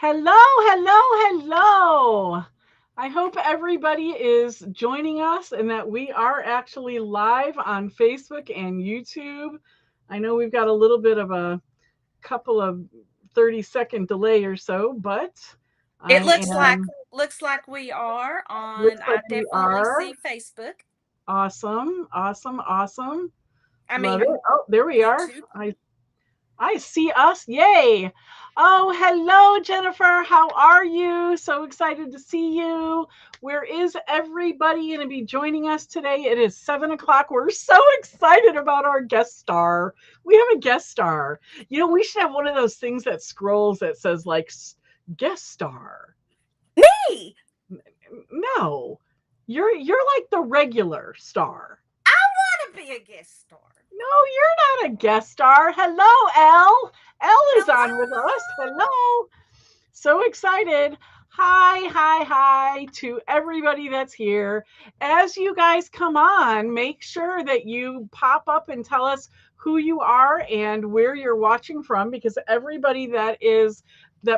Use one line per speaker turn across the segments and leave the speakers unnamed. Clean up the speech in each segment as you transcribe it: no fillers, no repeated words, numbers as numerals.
Hello, hello, hello. I hope everybody is joining us and that we are actually live on Facebook and YouTube. I know we've got a little bit of a couple of 30-second delay or so, but
It
I am
looks like we are on.
looks
I
like we
definitely
are.
see Facebook.
Awesome, awesome, awesome.
I
Love it.
mean
Oh, there we are.
YouTube.
I see us. Yay. Oh, hello, Jennifer. How are you? So excited to see you. Where is everybody going to be joining us today? It is 7 o'clock. We're so excited about our guest star. We have a guest star. You know, we should have one of those things that scrolls that says like guest star.
Me.
No, you're like the regular star.
I want to be a guest star.
No, you're not a guest star. Hello, Elle. Elle is on with us. Hello. So excited. Hi to everybody that's here. As you guys come on, make sure that you pop up and tell us who you are and where you're watching from, because everybody that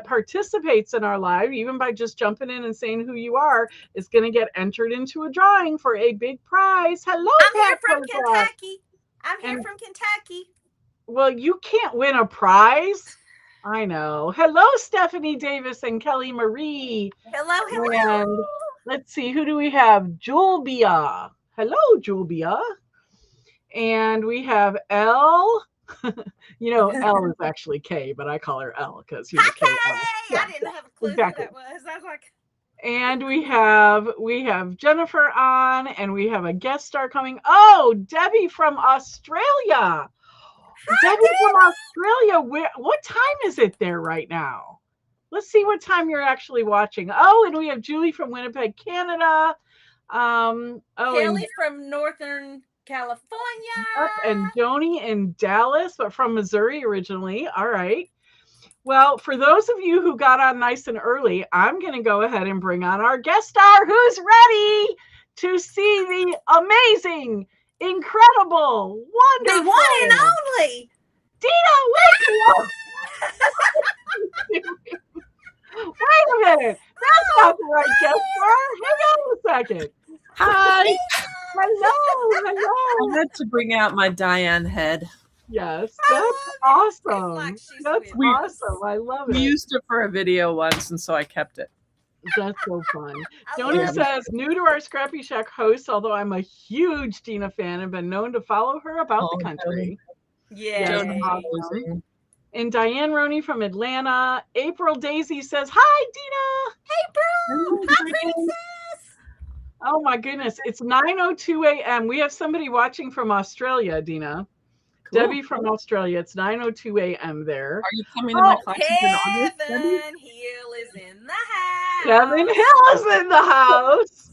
participates in our live, even by just jumping in and saying who you are, is going to get entered into a drawing for a big prize. Hello,
I'm
Pat
here from
Kozak.
Kentucky. I'm here from Kentucky.
Well, you can't win a prize. I know. Hello, Stephanie Davis and Kelly Marie.
Hello.
And let's see, who do we have? Julbia. Hello, Julbia. And we have Elle. You know, Elle is actually K, but I call her Elle because she's a K.
I didn't have a clue
exactly.
who that was. I was like,
and we have Jennifer on, and we have a guest star coming. Oh, Debbie from Australia. Debbie from Australia. What time is it there right now? Let's see what time you're actually watching. Oh, and we have Julie from Winnipeg, Canada.
Kelly from Northern California.
And Joni in Dallas, but from Missouri originally. All right. Well, for those of you who got on nice and early, I'm going to go ahead and bring on our guest star who's ready to see the amazing, incredible, wonderful,
the one and only
Dina Wakley. Wait a minute. That's not the right guest star. Hang on a second.
Hi.
Hello.
I had to bring out my Diane head.
Yes, that's awesome.
Like
that's awesome. I love it.
We used it for a video once, and so I kept it.
That's so fun. Joni says, new to our ScrappyShak host, although I'm a huge Dina fan and been known to follow her about the country.
Yeah.
Awesome. And Diane Roney from Atlanta. April Daisy says, hi, Dina.
April. Hi, princess.
Oh, my goodness. It's 9:02 a.m. We have somebody watching from Australia, Dina. Cool. Debbie from Australia. It's 9:02 a.m. there.
Are you coming to my class in August?
Kevin Hill is in the house.
Kevin Hill is in the house.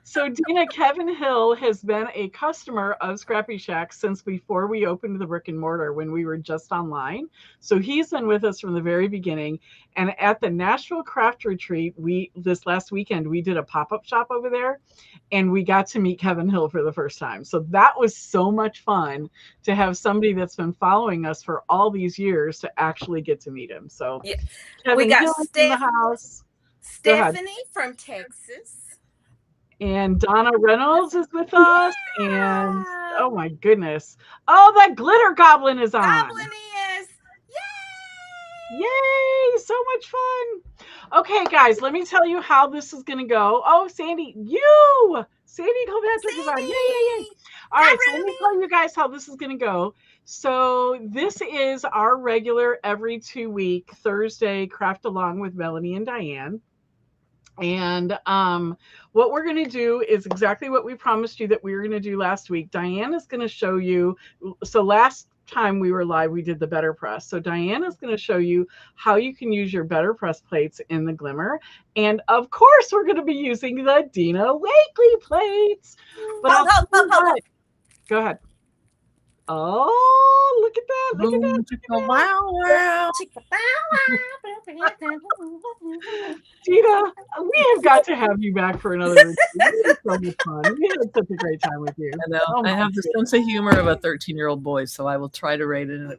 So, Dina, Kevin Hill has been a customer of ScrappyShak since before we opened the brick and mortar when we were just online. So he's been with us from the very beginning. And at the Nashville Craft Retreat, this last weekend, we did a pop-up shop over there, and we got to meet Kevin Hill for the first time. So that was so much fun to have somebody that's been following us for all these years to actually get to meet him. So
yeah.
Kevin
we got
Hill is in the house.
Stephanie from Texas.
And Donna Reynolds is with us. And oh my goodness. Oh, that glitter goblin is on.
Goblin is.
Yay. So much fun. Okay, guys, let me tell you how this is going to go. Oh, Sandy Kilpatrick is on. Yay. All right, so let me tell you guys how this is going to go. So this is our regular every 2 week Thursday craft along with Melanie and Diane. And what we're going to do is exactly what we promised you that we were going to do last week. Diane is going to show you. So last time we were live, we did the BetterPress. So Diane is going to show you how you can use your BetterPress plates in the Glimmer. And of course, we're going to be using the Dina Wakley plates. But go ahead. Oh, look at that. Look at that.
Wow.
Dina, we have got to have you back for another retreat. It was so much fun. We had such a great time with you.
I know. I have the sense of humor of a 13-year-old boy, so I will try to rein it in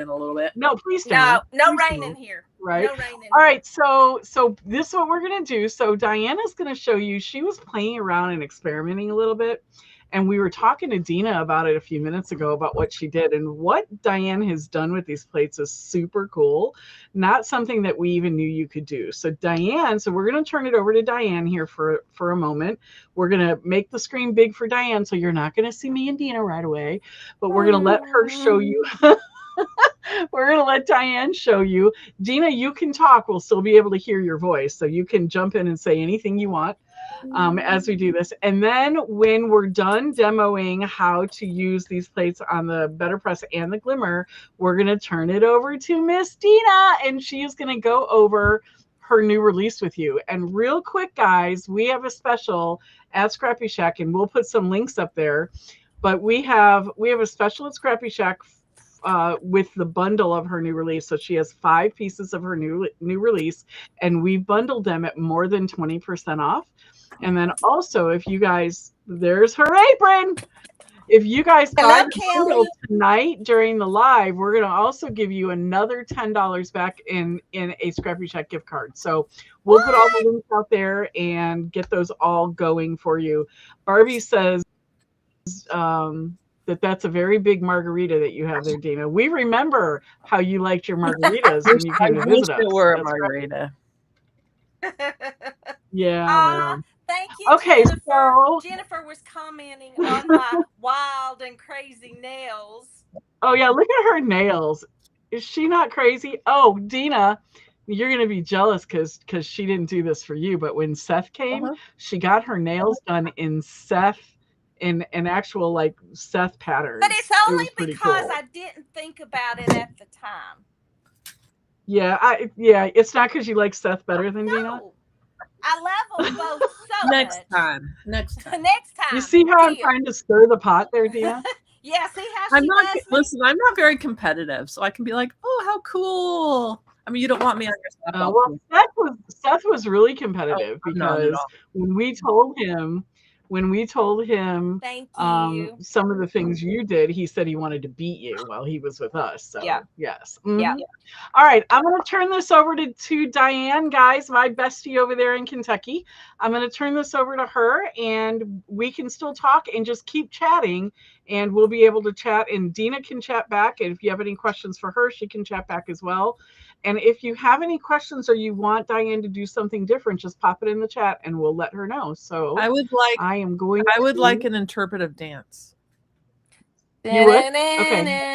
a little bit.
No, please don't.
No rain in here.
Right.
No rain in
All
here.
right. So this is what we're going to do. So Diana's going to show you, she was playing around and experimenting a little bit. And we were talking to Dina about it a few minutes ago about what she did. And what Diane has done with these plates is super cool. Not something that we even knew you could do. So Diane, so we're going to turn it over to Diane here for a moment. We're going to make the screen big for Diane. So you're not going to see me and Dina right away, but we're going to let her show you. We're going to let Diane show you. Dina, you can talk. We'll still be able to hear your voice. So you can jump in and say anything you want as we do this. And then when we're done demoing how to use these plates on the BetterPress and the Glimmer, we're going to turn it over to Miss Dina, and she is going to go over her new release with you. And real quick, guys, we have a special at ScrappyShak, and we'll put some links up there. But we have a special at ScrappyShak with the bundle of her new release. So she has 5 pieces of her new release, and we bundled them at more than 20% off. And then also, if you guys, there's her apron. If you guys buy the bundle tonight during the live, we're going to also give you another $10 back in a ScrappyShak gift card. So we'll put all the links out there and get those all going for you. Barbie says that's a very big margarita that you have there, Dina. We remember how you liked your margaritas when you came to visit us.
It were a margarita.
Yeah.
Thank you,
okay,
Jennifer.
so
Jennifer was commenting on my wild and crazy nails.
Oh yeah, look at her nails. Is she not crazy? Oh, Dina, you're gonna be jealous because she didn't do this for you. But when Seth came, she got her nails done in an actual like Seth patterns.
But it's only because I didn't think about it at the time.
Yeah, it's not because you like Seth better than Dina.
I love them both so
Next
much.
time.
Next time.
You see how I'm trying to stir the pot there, Dina?
Yeah, see how she does me?
Listen, I'm not very competitive, so I can be like, oh, how cool. I mean, you don't want me on your stuff.
Well, Seth was really competitive because when we told him
Thank you.
some of the things you did, he said he wanted to beat you while he was with us. So yes.
Yeah.
All right, I'm going to turn this over to Diane, guys, my bestie over there in Kentucky. I'm going to turn this over to her, and we can still talk and just keep chatting, and we'll be able to chat, and Dina can chat back, and if you have any questions for her, she can chat back as well. And if you have any questions or you want Diane to do something different, just pop it in the chat and we'll let her know. So
I would like an interpretive dance.
You would? Okay.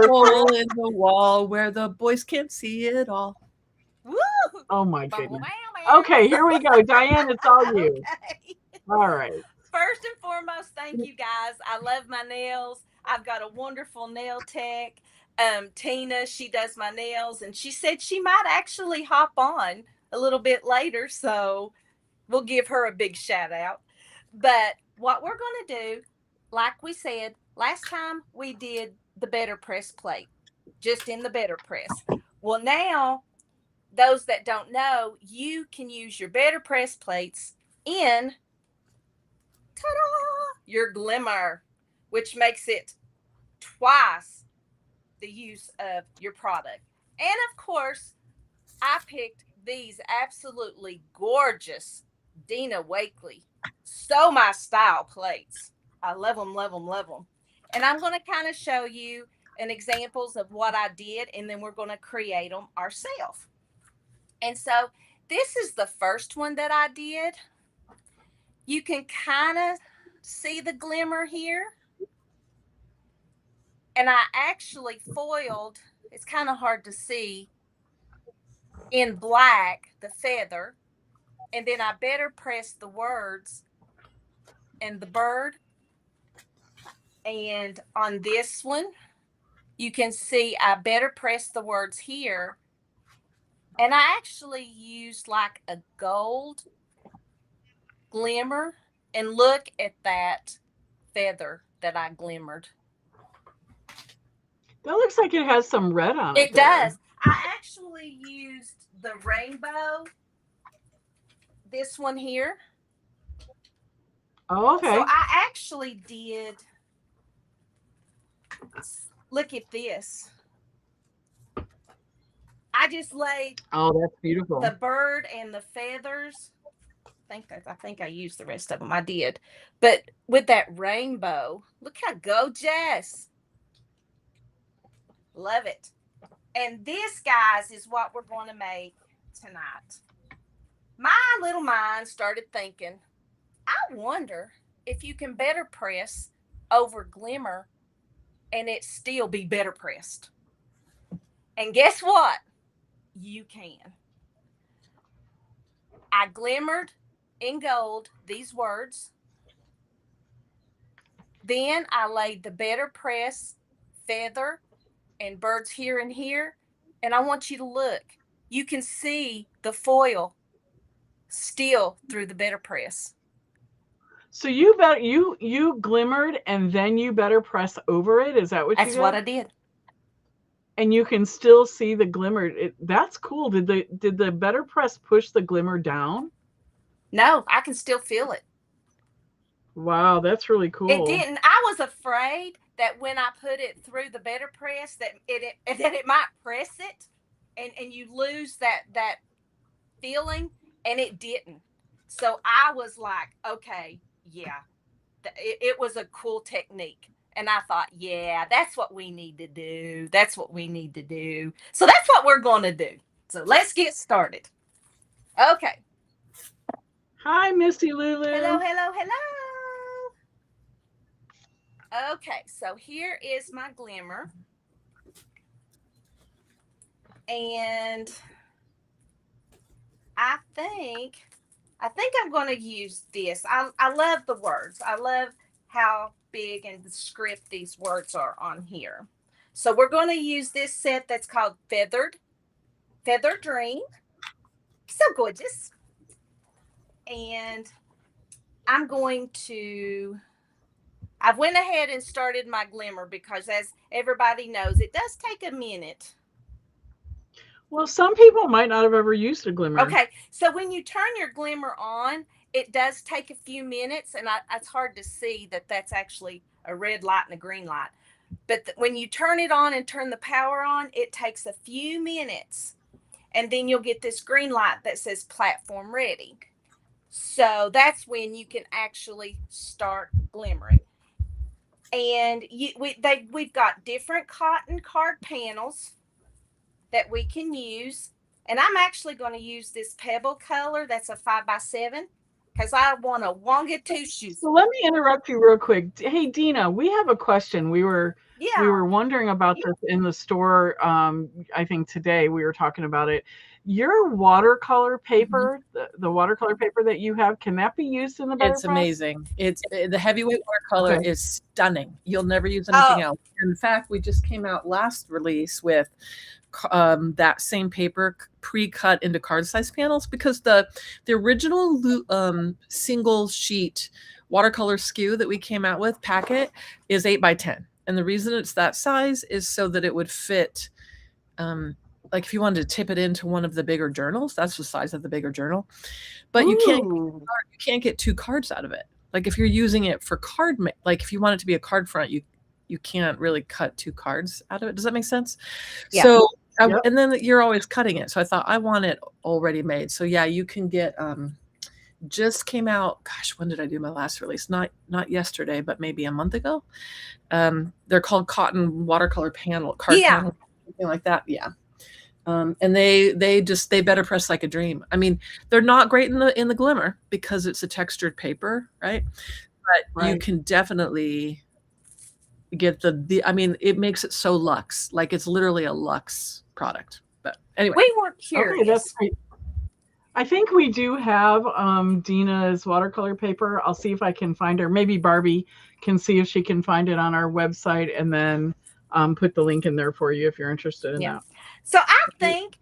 Hole in the wall where the boys can't see it all.
Woo!
Oh my goodness. Okay, here we go. Diane, it's all you.
Okay.
All right.
First and foremost, thank you guys. I love my nails. I've got a wonderful nail tech. Tina, she does my nails, and she said she might actually hop on a little bit later, so we'll give her a big shout out. But what we're going to do, like we said, last time we did the BetterPress plate, just in the BetterPress. Well, now, those that don't know, you can use your BetterPress plates in your Glimmer, which makes it twice the use of your product. And of course, I picked these absolutely gorgeous Dina Wakley, so my style plates. I love them, love them, love them. And I'm going to kind of show you an examples of what I did, and then we're going to create them ourselves. And so this is the first one that I did. You can kind of see the glimmer here. And I actually foiled, it's kind of hard to see, in black, the feather. And then I BetterPressed the words and the bird. And on this one, you can see I BetterPressed the words here. And I actually used like a gold glimmer. And look at that feather that I glimmered.
That looks like it has some red on it.
It does. I actually used the rainbow. This one here.
Oh, okay.
So I actually did. Look at this. just laid
Oh, that's beautiful.
the bird and the feathers. I think I used the rest of them. I did. But with that rainbow, look how gorgeous. Love it. And this, guys, is what we're going to make tonight. My little mind started thinking, I wonder if you can better press over glimmer and it still be better pressed. And guess what? You can. I glimmered in gold these words. Then I laid the BetterPress feather and birds here and here. And I want you to look. You can see the foil still through the BetterPress.
So you glimmered and then you BetterPress over it. Is that what you did?
That's what I did.
And you can still see the glimmer. That's cool. Did the BetterPress push the glimmer down?
No, I can still feel it.
Wow, that's really cool.
It didn't. I was afraid that when I put it through the BetterPress that it might press it and you lose that feeling, and it didn't. So I was like, okay, yeah, it was a cool technique. And I thought, yeah, that's what we need to do. That's what we need to do. So that's what we're going to do. So let's get started. Okay.
Hi, Misty Lulu.
Hello, hello, hello. Okay, so here is my glimmer. And I think I'm going to use this. I love the words. I love how big and the script these words are on here. So we're going to use this set that's called Feather Dream. So gorgeous. And I went ahead and started my glimmer because, as everybody knows, it does take a minute.
Well, some people might not have ever used a glimmer.
Okay, so when you turn your glimmer on, it does take a few minutes, and it's hard to see that that's actually a red light and a green light. But when you turn it on and turn the power on, it takes a few minutes, and then you'll get this green light that says platform ready. So that's when you can actually start glimmering. And we've got different cotton card panels that we can use. And I'm actually going to use this pebble color. That's a 5x7 because I want a longitude.
So let me interrupt you real quick. Hey, Dina, we have a question. We were wondering about this in the store. I think today we were talking about it. Your watercolor paper, the watercolor paper that you have, can that be used in the BetterPress?
It's amazing. It's the heavyweight watercolor is stunning. You'll never use anything else. In fact, we just came out last release with that same paper pre-cut into card size panels because the original single sheet watercolor SKU that we came out with packet is 8x10, and the reason it's that size is so that it would fit. Like if you wanted to tip it into one of the bigger journals, that's the size of the bigger journal. But you can't get 2 cards out of it. Like if you're using it for like if you want it to be a card front, you can't really cut 2 cards out of it. Does that make sense? Yeah. So and then you're always cutting it. So I thought I want it already made. So yeah, you can get just came out. Gosh, when did I do my last release? Not yesterday, but maybe a month ago. They're called cotton watercolor panel panel, something like that. Yeah. And they BetterPress like a dream. I mean, they're not great in the glimmer because it's a textured paper, right? But you can definitely get I mean, it makes it so luxe. Like it's literally a luxe product. But anyway,
we were curious.
Okay, that's great. I think we do have Dina's watercolor paper. I'll see if I can find her. Maybe Barbie can see if she can find it on our website and then put the link in there for you if you're interested in that.
So I think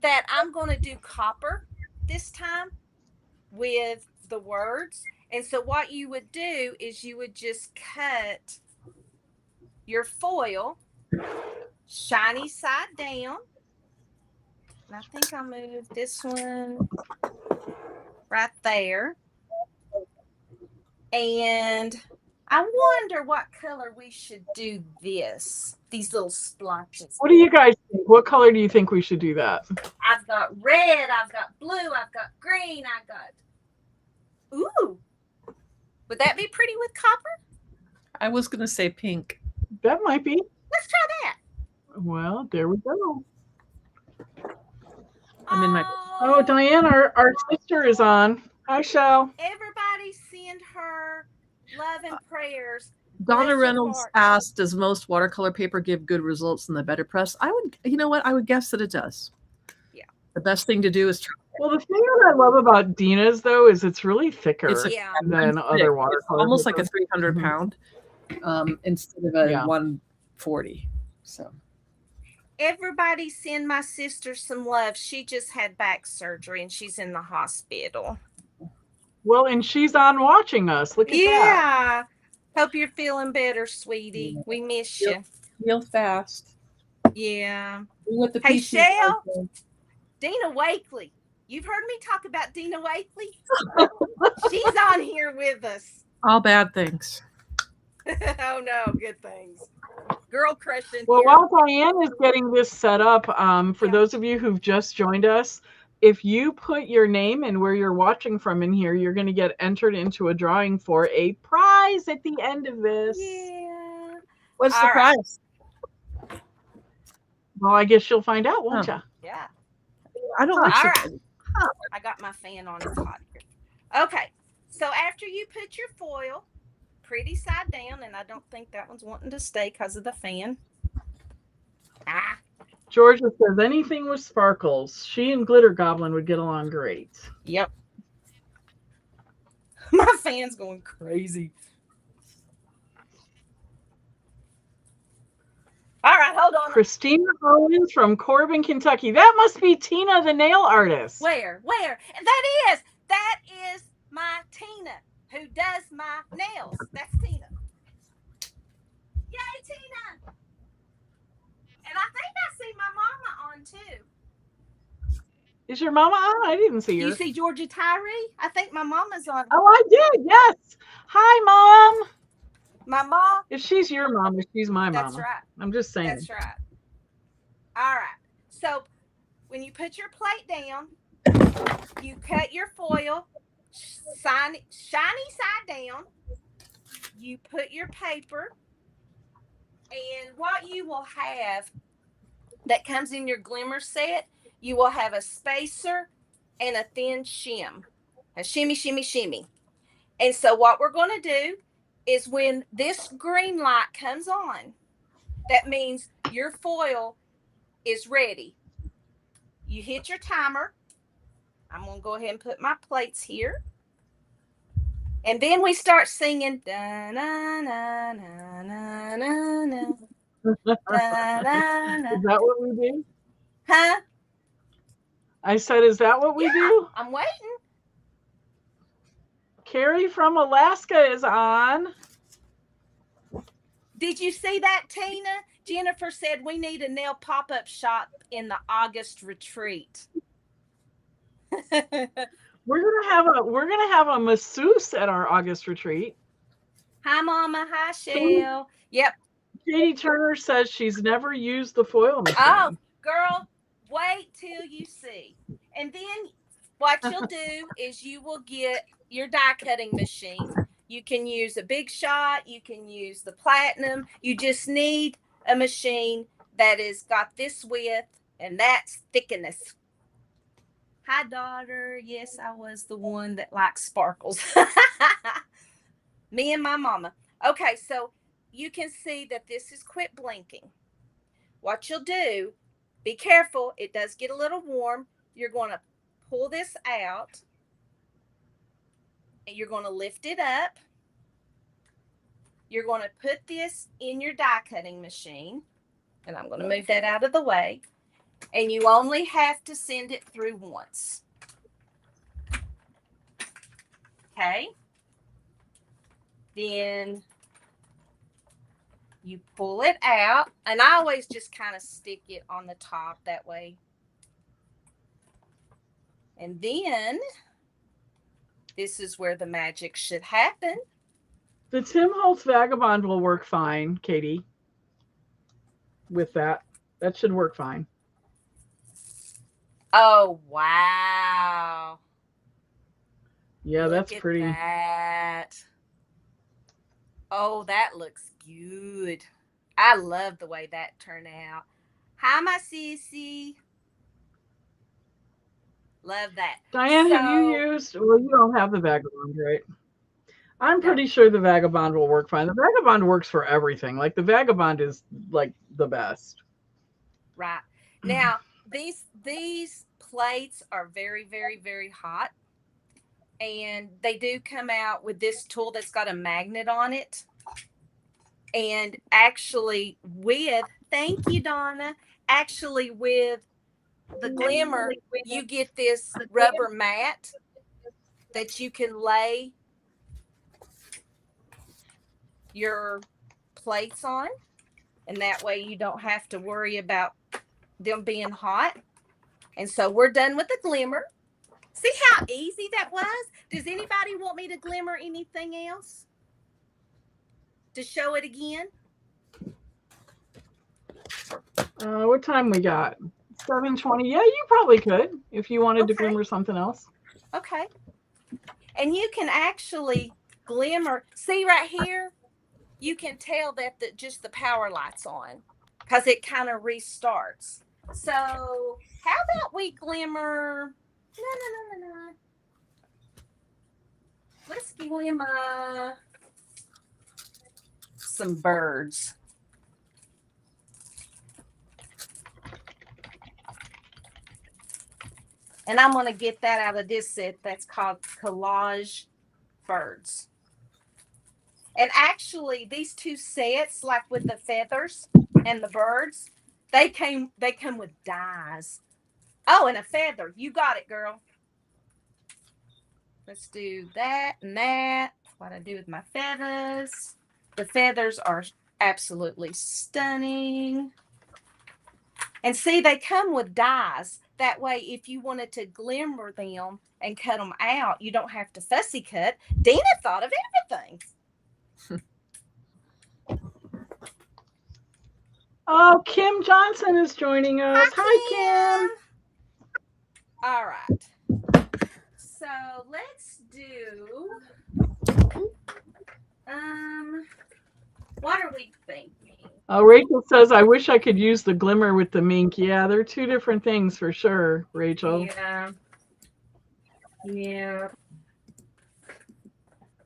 that I'm going to do copper this time with the words. And so what you would do is you would just cut your foil shiny side down. And I think I'll move this one right there. And I wonder what color we should do this these little splotches.
What do you guys think? What color do you think we should do that?
I've got red, I've got blue, I've got green, I've got... Ooh. Would that be pretty with copper?
I was going to say pink.
That might be.
Let's try that.
Well, there we go.
I'm in my...
Oh, Diane, our sister is on. Hi, Shell.
Everybody send her love and prayers.
Donna
Bless your
Reynolds
heart.
asked, does most watercolor paper give good results in the BetterPress? I would, you know what? I would guess that it does.
Yeah.
The best thing to do is try.
Well, the thing that I love about Dina's, though, is it's really thicker than other watercolor.
It's almost like a 300 pound instead of a 140. So
everybody send my sister some love. She just had back surgery and she's in the hospital.
Well, and she's on watching us. Look at that.
Yeah. Hope you're feeling better, sweetie. We miss you.
Heal fast.
Yeah.
Hey,
Shell. Dina Wakley. You've heard me talk about Dina Wakley? She's on here with us.
All bad things.
Oh, no. Good things. Girl crushing.
Well, while Diane is getting this set up, for those of you who've just joined us, if you put your name and where you're watching from in here, you're going to get entered into a drawing for a prize at the end of this.
Yeah.
What's the prize?
Well, I guess you'll find out, won't you?
Yeah.
I don't like
surprises. I got my fan on. It's hot here. Okay. So after you put your foil pretty side down, and I don't think that one's wanting to stay because of the fan.
Georgia says anything with sparkles. She and Glitter Goblin would get along great.
Yep. My fan's going crazy. All right, hold on.
Christina Owens from Corbin, Kentucky. That must be Tina, the nail artist.
Where? And that is my Tina, who does my nails. That's Tina. Yay, Tina! And I think I see my mama on too.
Is your mama on? I didn't see her.
You see Georgia Tyree? I think my mama's on.
Oh, I did. Yes. Hi, Mom.
My mom.
If she's your mom, if she's my mama.
That's right.
I'm just saying.
That's right. All right. So when you put your plate down, you cut your foil, shiny side down. You put your paper, and what you will have that comes in your glimmer set, you will have a spacer and a thin shim. A shimmy, shimmy, shimmy. And so what we're going to do is when this green light comes on, that means your foil is ready. You hit your timer. I'm going to go ahead and put my plates here. And then we start singing. Da, na, na, na, na, na, na. Da, na, na.
Is that what we do?
Huh?
I said, is that what we do?
I'm waiting.
Carrie from Alaska is on.
Did you see that, Tina? Jennifer said we need a nail pop-up shop in the August retreat.
We're gonna have a masseuse at our August retreat.
Hi, Mama. Hi, Shell. Yep.
Katie Turner says she's never used the foil machine.
Oh, girl, wait till you see. And then what you'll do is you will get your die cutting machine. You can use a Big Shot. You can use the Platinum. You just need a machine that has got this width and that's thickness. Hi, daughter. Yes, I was the one that likes sparkles. Me and my mama. Okay, so you can see that this is quit blinking. What you'll do, be careful. It does get a little warm. You're going to pull this out. And you're going to lift it up. You're going to put this in your die cutting machine. And I'm going to move that out of the way. And you only have to send it through once. Okay. Then you pull it out. And I always just kind of stick it on the top that way. And then this is where the magic should happen.
The Tim Holtz Vagabond will work fine, Katie. with that. That should work fine.
Oh, wow.
Yeah,
Look
that's
at
pretty.
that. Oh, that looks good. I love the way that turned out. Hi, my sissy. Love that.
Diane, have you
So,
used, well, you don't have the Vagabond, right? I'm
no,
pretty sure the Vagabond will work fine. The Vagabond works for everything. Like the Vagabond is like the best.
right. Now, these plates are very, very, very hot. And they do come out with this tool that's got a magnet on it. And actually, thank you, Donna. Actually, with the Glimmer, you get this rubber mat that you can lay your plates on. And that way you don't have to worry about them being hot. And so we're done with the Glimmer. See how easy that was? Does anybody want me to glimmer anything else? To show it again?
What time we got? 7:20. Yeah, you probably could if you wanted to glimmer something else.
Okay. And you can actually glimmer. See right here? You can tell that just the power light's on because it kind of restarts. So how about we glimmer? No. Let's glimmer some birds. And I'm going to get that out of this set that's called Collage Birds. And actually, these two sets, like with the feathers and the birds, they come with dies. Oh, and a feather. You got it, girl. Let's do that and that. What I do with my feathers. The feathers are absolutely stunning. And see, they come with dies. That way, if you wanted to glimmer them and cut them out, you don't have to fussy cut. Dina thought of everything.
Oh, Kim Johnson is joining us. Hi, Kim.
All right. So let's do. What are we thinking?
Rachel says, I wish I could use the glimmer with the mink. Yeah, they're two different things for sure, Rachel.
Yeah.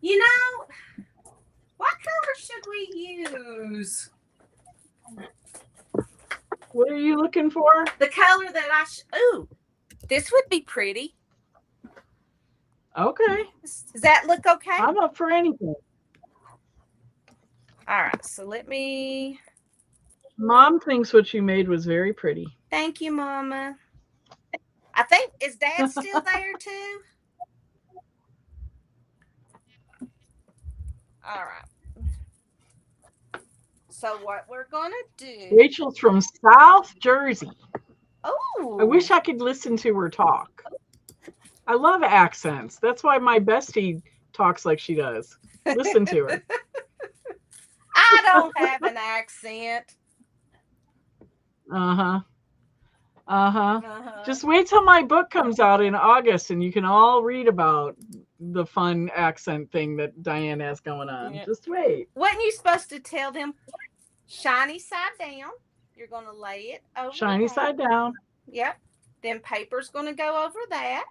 You know, what color should we use?
What are you looking for?
The color that ooh, this would be pretty.
Okay.
Does that look okay?
I'm up for anything.
All right, so let me.
Mom thinks what you made was very pretty.
Thank you, Mama. I think, is Dad still there too? All right. So what we're going to do.
Rachel's from South Jersey.
Oh.
I wish I could listen to her talk. I love accents. That's why my bestie talks like she does. Listen to her.
I don't have an accent.
Just wait till my book comes out in August and you can all read about the fun accent thing that Diane has going on. Yeah. Just wait.
Wasn't you supposed to tell them shiny side down? You're going to lay it over
shiny side down.
Yep. Then paper's going to go over that.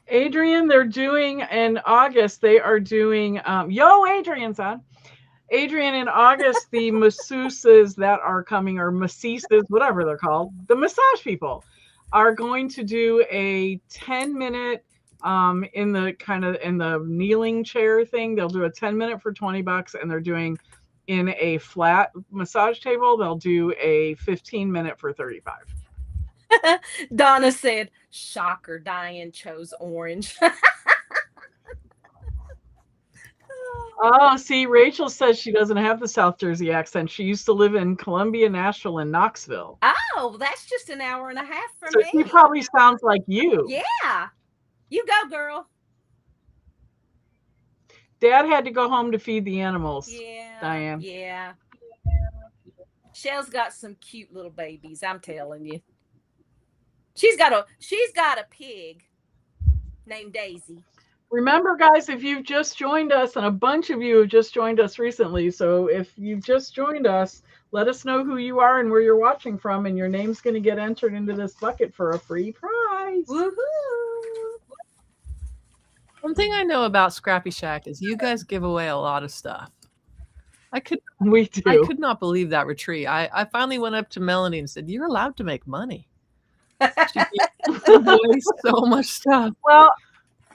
Adrian, they're doing in August, they are doing, yo, Adrian's on. Adrian, in August, the masseuses that are coming, or masseuses, whatever they're called, the massage people, are going to do a 10-minute in the kneeling chair thing. They'll do a 10-minute for $20, and they're doing in a flat massage table, they'll do a 15-minute for $35.
Donna said, shocker, Diane chose orange.
Oh, see, Rachel says she doesn't have the South Jersey accent. She used to live in Columbia, Nashville, and Knoxville.
Oh, that's just an hour and a half from me.
So she probably sounds like you.
Yeah. You go, girl.
Dad had to go home to feed the animals.
Yeah.
Diane.
Yeah. Shell's got some cute little babies, I'm telling you. She's got a pig named Daisy.
Remember, guys, if you've just joined us, and a bunch of you have just joined us recently, so if you've just joined us, let us know who you are and where you're watching from, and your name's going to get entered into this bucket for a free prize.
Woohoo!
One thing I know about ScrappyShak is you guys give away a lot of stuff.
We do.
I could not believe that retreat. I finally went up to Melanie and said, "You're allowed to make money." She gave away so much stuff.
Well,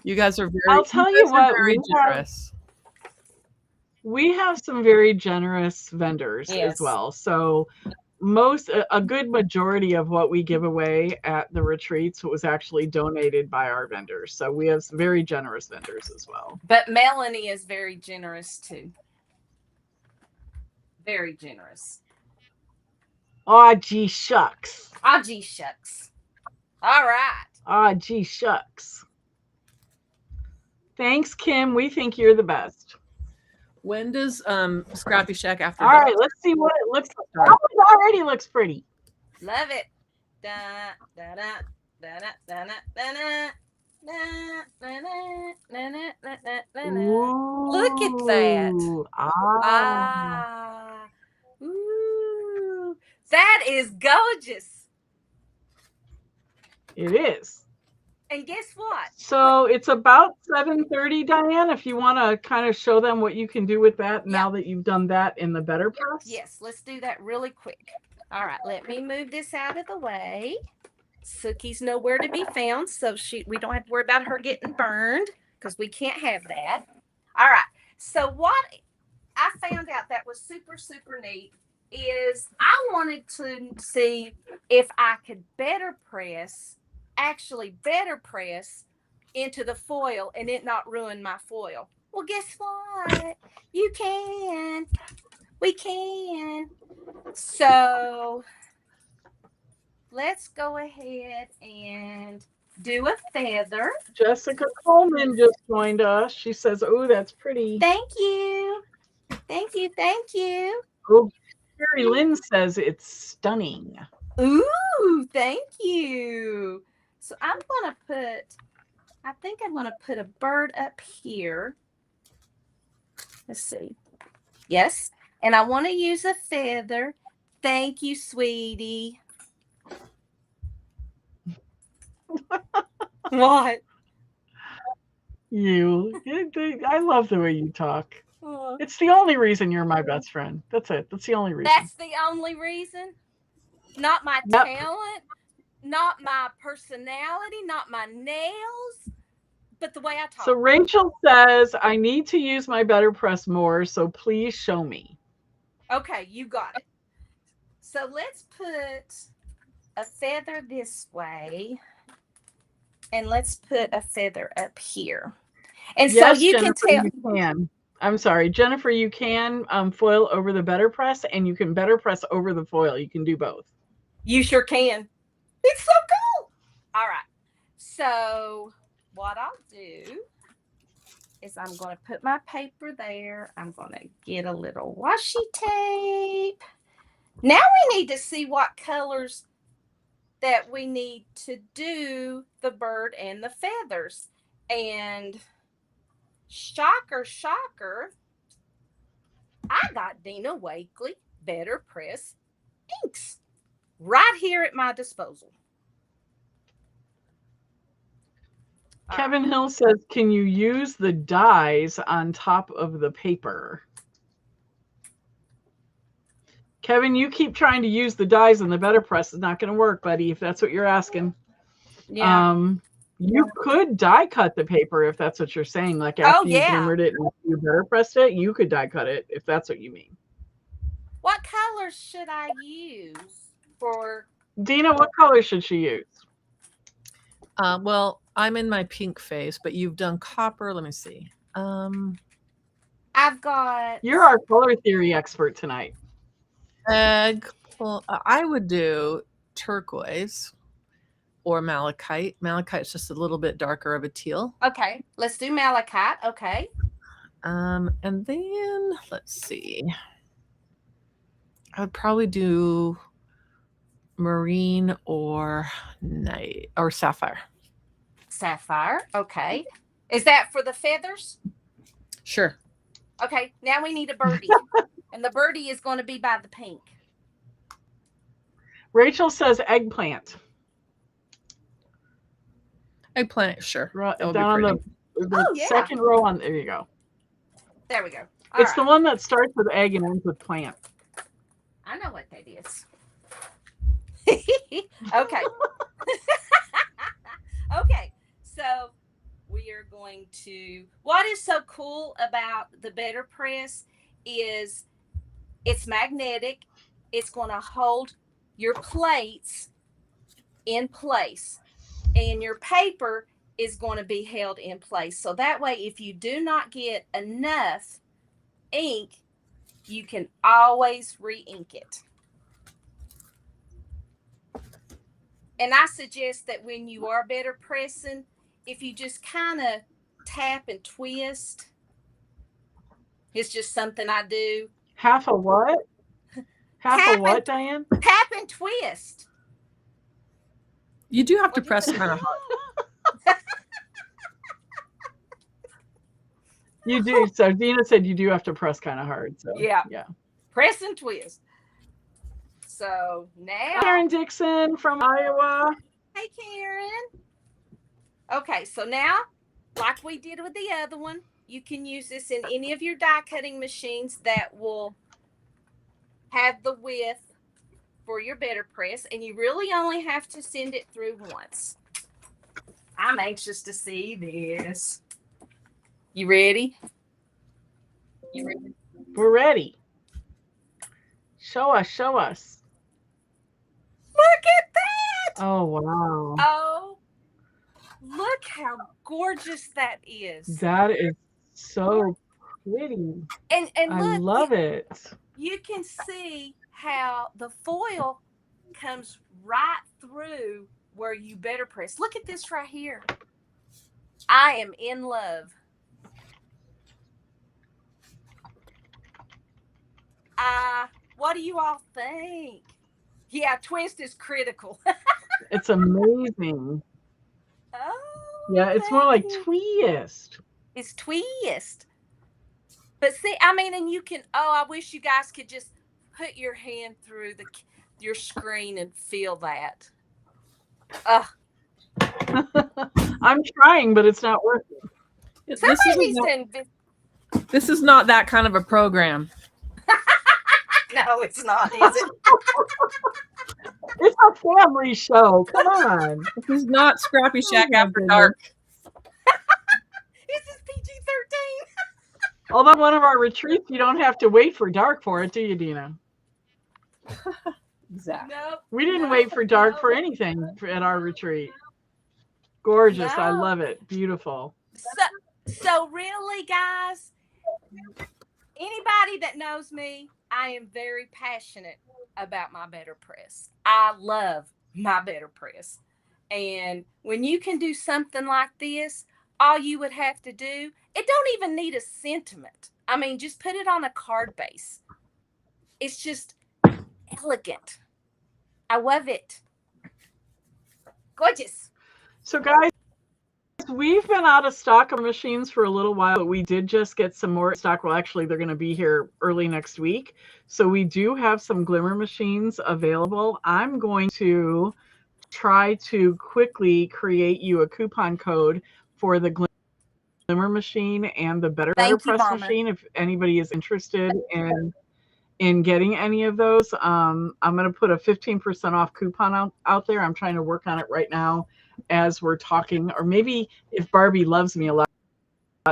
you guys are very.
I'll tell you what,
very generous.
We have some very generous vendors as well. So a good majority of what we give away at the retreats was actually donated by our vendors. So we have some very generous vendors as well.
But Melanie is very generous too. Very generous.
Aw, gee shucks.
Ah, gee shucks. All right.
Ah, gee shucks. Thanks, Kim. We think you're the best.
When does ScrappyShak after?
All right, let's see what it looks like. Oh, it already looks pretty.
Love it. Da, da, da, da, da, da, da, da. Look at that. Ooh. That is gorgeous.
It is.
And guess what?
So it's about 7:30, Diane, if you want to kind of show them what you can do with that now that you've done that in the BetterPress.
Yes, let's do that really quick. All right, let me move this out of the way. Sookie's nowhere to be found, so we don't have to worry about her getting burned because we can't have that. All right, so what I found out that was super, super neat is I wanted to see if I could actually better press into the foil and it not ruin my foil. Well, guess what? You can. We can. So let's go ahead and do a feather.
Jessica Coleman just joined us. She says, "Oh, that's pretty."
Thank you. Thank you. Thank you.
Oh, Carrie Lynn says it's stunning.
Ooh, thank you. So I think I'm going to put a bird up here. Let's see. Yes. And I want to use a feather. Thank you, sweetie. What?
I love the way you talk. It's the only reason you're my best friend. That's it. That's the only reason.
That's the only reason? Not my talent, not my personality, not my nails, but the way I talk.
So Rachel says, I need to use my BetterPress more, so please show me.
Okay, you got it. So let's put a feather this way, and let's put a feather up here. And
yes,
so you
Jennifer,
can
tell. I'm sorry, Jennifer, you can foil over the BetterPress, and you can BetterPress over the foil. You can do both.
You sure can. It's so cool. All right. So what I'll do is I'm going to put my paper there. I'm going to get a little washi tape. Now we need to see what colors that we need to do the bird and the feathers. And shocker, I got Dina Wakley BetterPress inks right here at my disposal.
Kevin Hill says, can you use the dies on top of the paper? Kevin, you keep trying to use the dies in the BetterPress. It's not going to work, buddy, if that's what you're asking.
Yeah.
You could die cut the paper if that's what you're saying. Like after you glimmered it and you BetterPressed it, you could die cut it if that's what you mean.
What colors should I use for?
Dina, what color should she use?
Well, I'm in my pink phase, but you've done copper. Let me see.
I've got.
You're our color theory expert tonight.
Well, I would do turquoise or malachite. Malachite's just a little bit darker of a teal.
Okay, let's do malachite. Okay.
And then let's see. I would probably do marine or night or sapphire.
Sapphire. Okay. Is that for the feathers?
Sure.
Okay. Now we need a birdie. And the birdie is going to be by the pink.
Rachel says eggplant.
Eggplant, sure.
Down on the second row on, there you go.
There we go.
It's the one that starts with egg and ends with plant.
I know what that is. Okay. Okay. So we are going to, what is so cool about the BetterPress is it's magnetic. It's going to hold your plates in place, and your paper is going to be held in place. So that way, if you do not get enough ink, you can always re-ink it. And I suggest that when you are better pressing, if you just kind of tap and twist, it's just something I do.
Half a what? Half a what, Diane?
Tap and twist.
You do have to press kind of hard.
You do. So Dina said you do have to press kind of hard. So
yeah. Press and twist. So now
Karen Dixon from Iowa.
Hey Karen. Okay, so now, like we did with the other one, you can use this in any of your die cutting machines that will have the width for your BetterPress, and you really only have to send it through once. I'm anxious to see this. You ready? You ready?
We're ready. Show us, show us.
Look at that!
Oh, wow.
Oh, look how gorgeous that is.
That is so pretty.
And look,
I love it.
You can see how the foil comes right through where you BetterPress. Look at this right here. I am in love. What do you all think? Yeah, twist is critical.
It's amazing.
Oh,
yeah, it's more like twist.
It's twist. But see, I mean, and you can, I wish you guys could just put your hand through your screen and feel that.
I'm trying, but it's not working.
This is not that kind of a program.
No, it's not, is it?
It's a family show. Come on.
This is not ScrappyShak After Dark.
This is PG-13.
Although one of our retreats, you don't have to wait for dark for it, do you, Dina?
Exactly.
Nope.
We didn't wait for dark for anything at our retreat. Gorgeous. I love it. Beautiful.
So really, guys, anybody that knows me, I am very passionate about my BetterPress. I love my BetterPress. And when you can do something like this, all you would have to do, it don't even need a sentiment. I mean, just put it on a card base. It's just elegant. I love it. Gorgeous.
So guys, we've been out of stock of machines for a little while, but we did just get some more stock. Well, actually, they're going to be here early next week. So we do have some glimmer machines available. I'm going to try to quickly create you a coupon code for the glimmer machine and the BetterPress machine. If anybody is interested in getting any of those, I'm going to put a 15% off coupon out there. I'm trying to work on it right now as we're talking, or maybe if Barbie loves me a lot,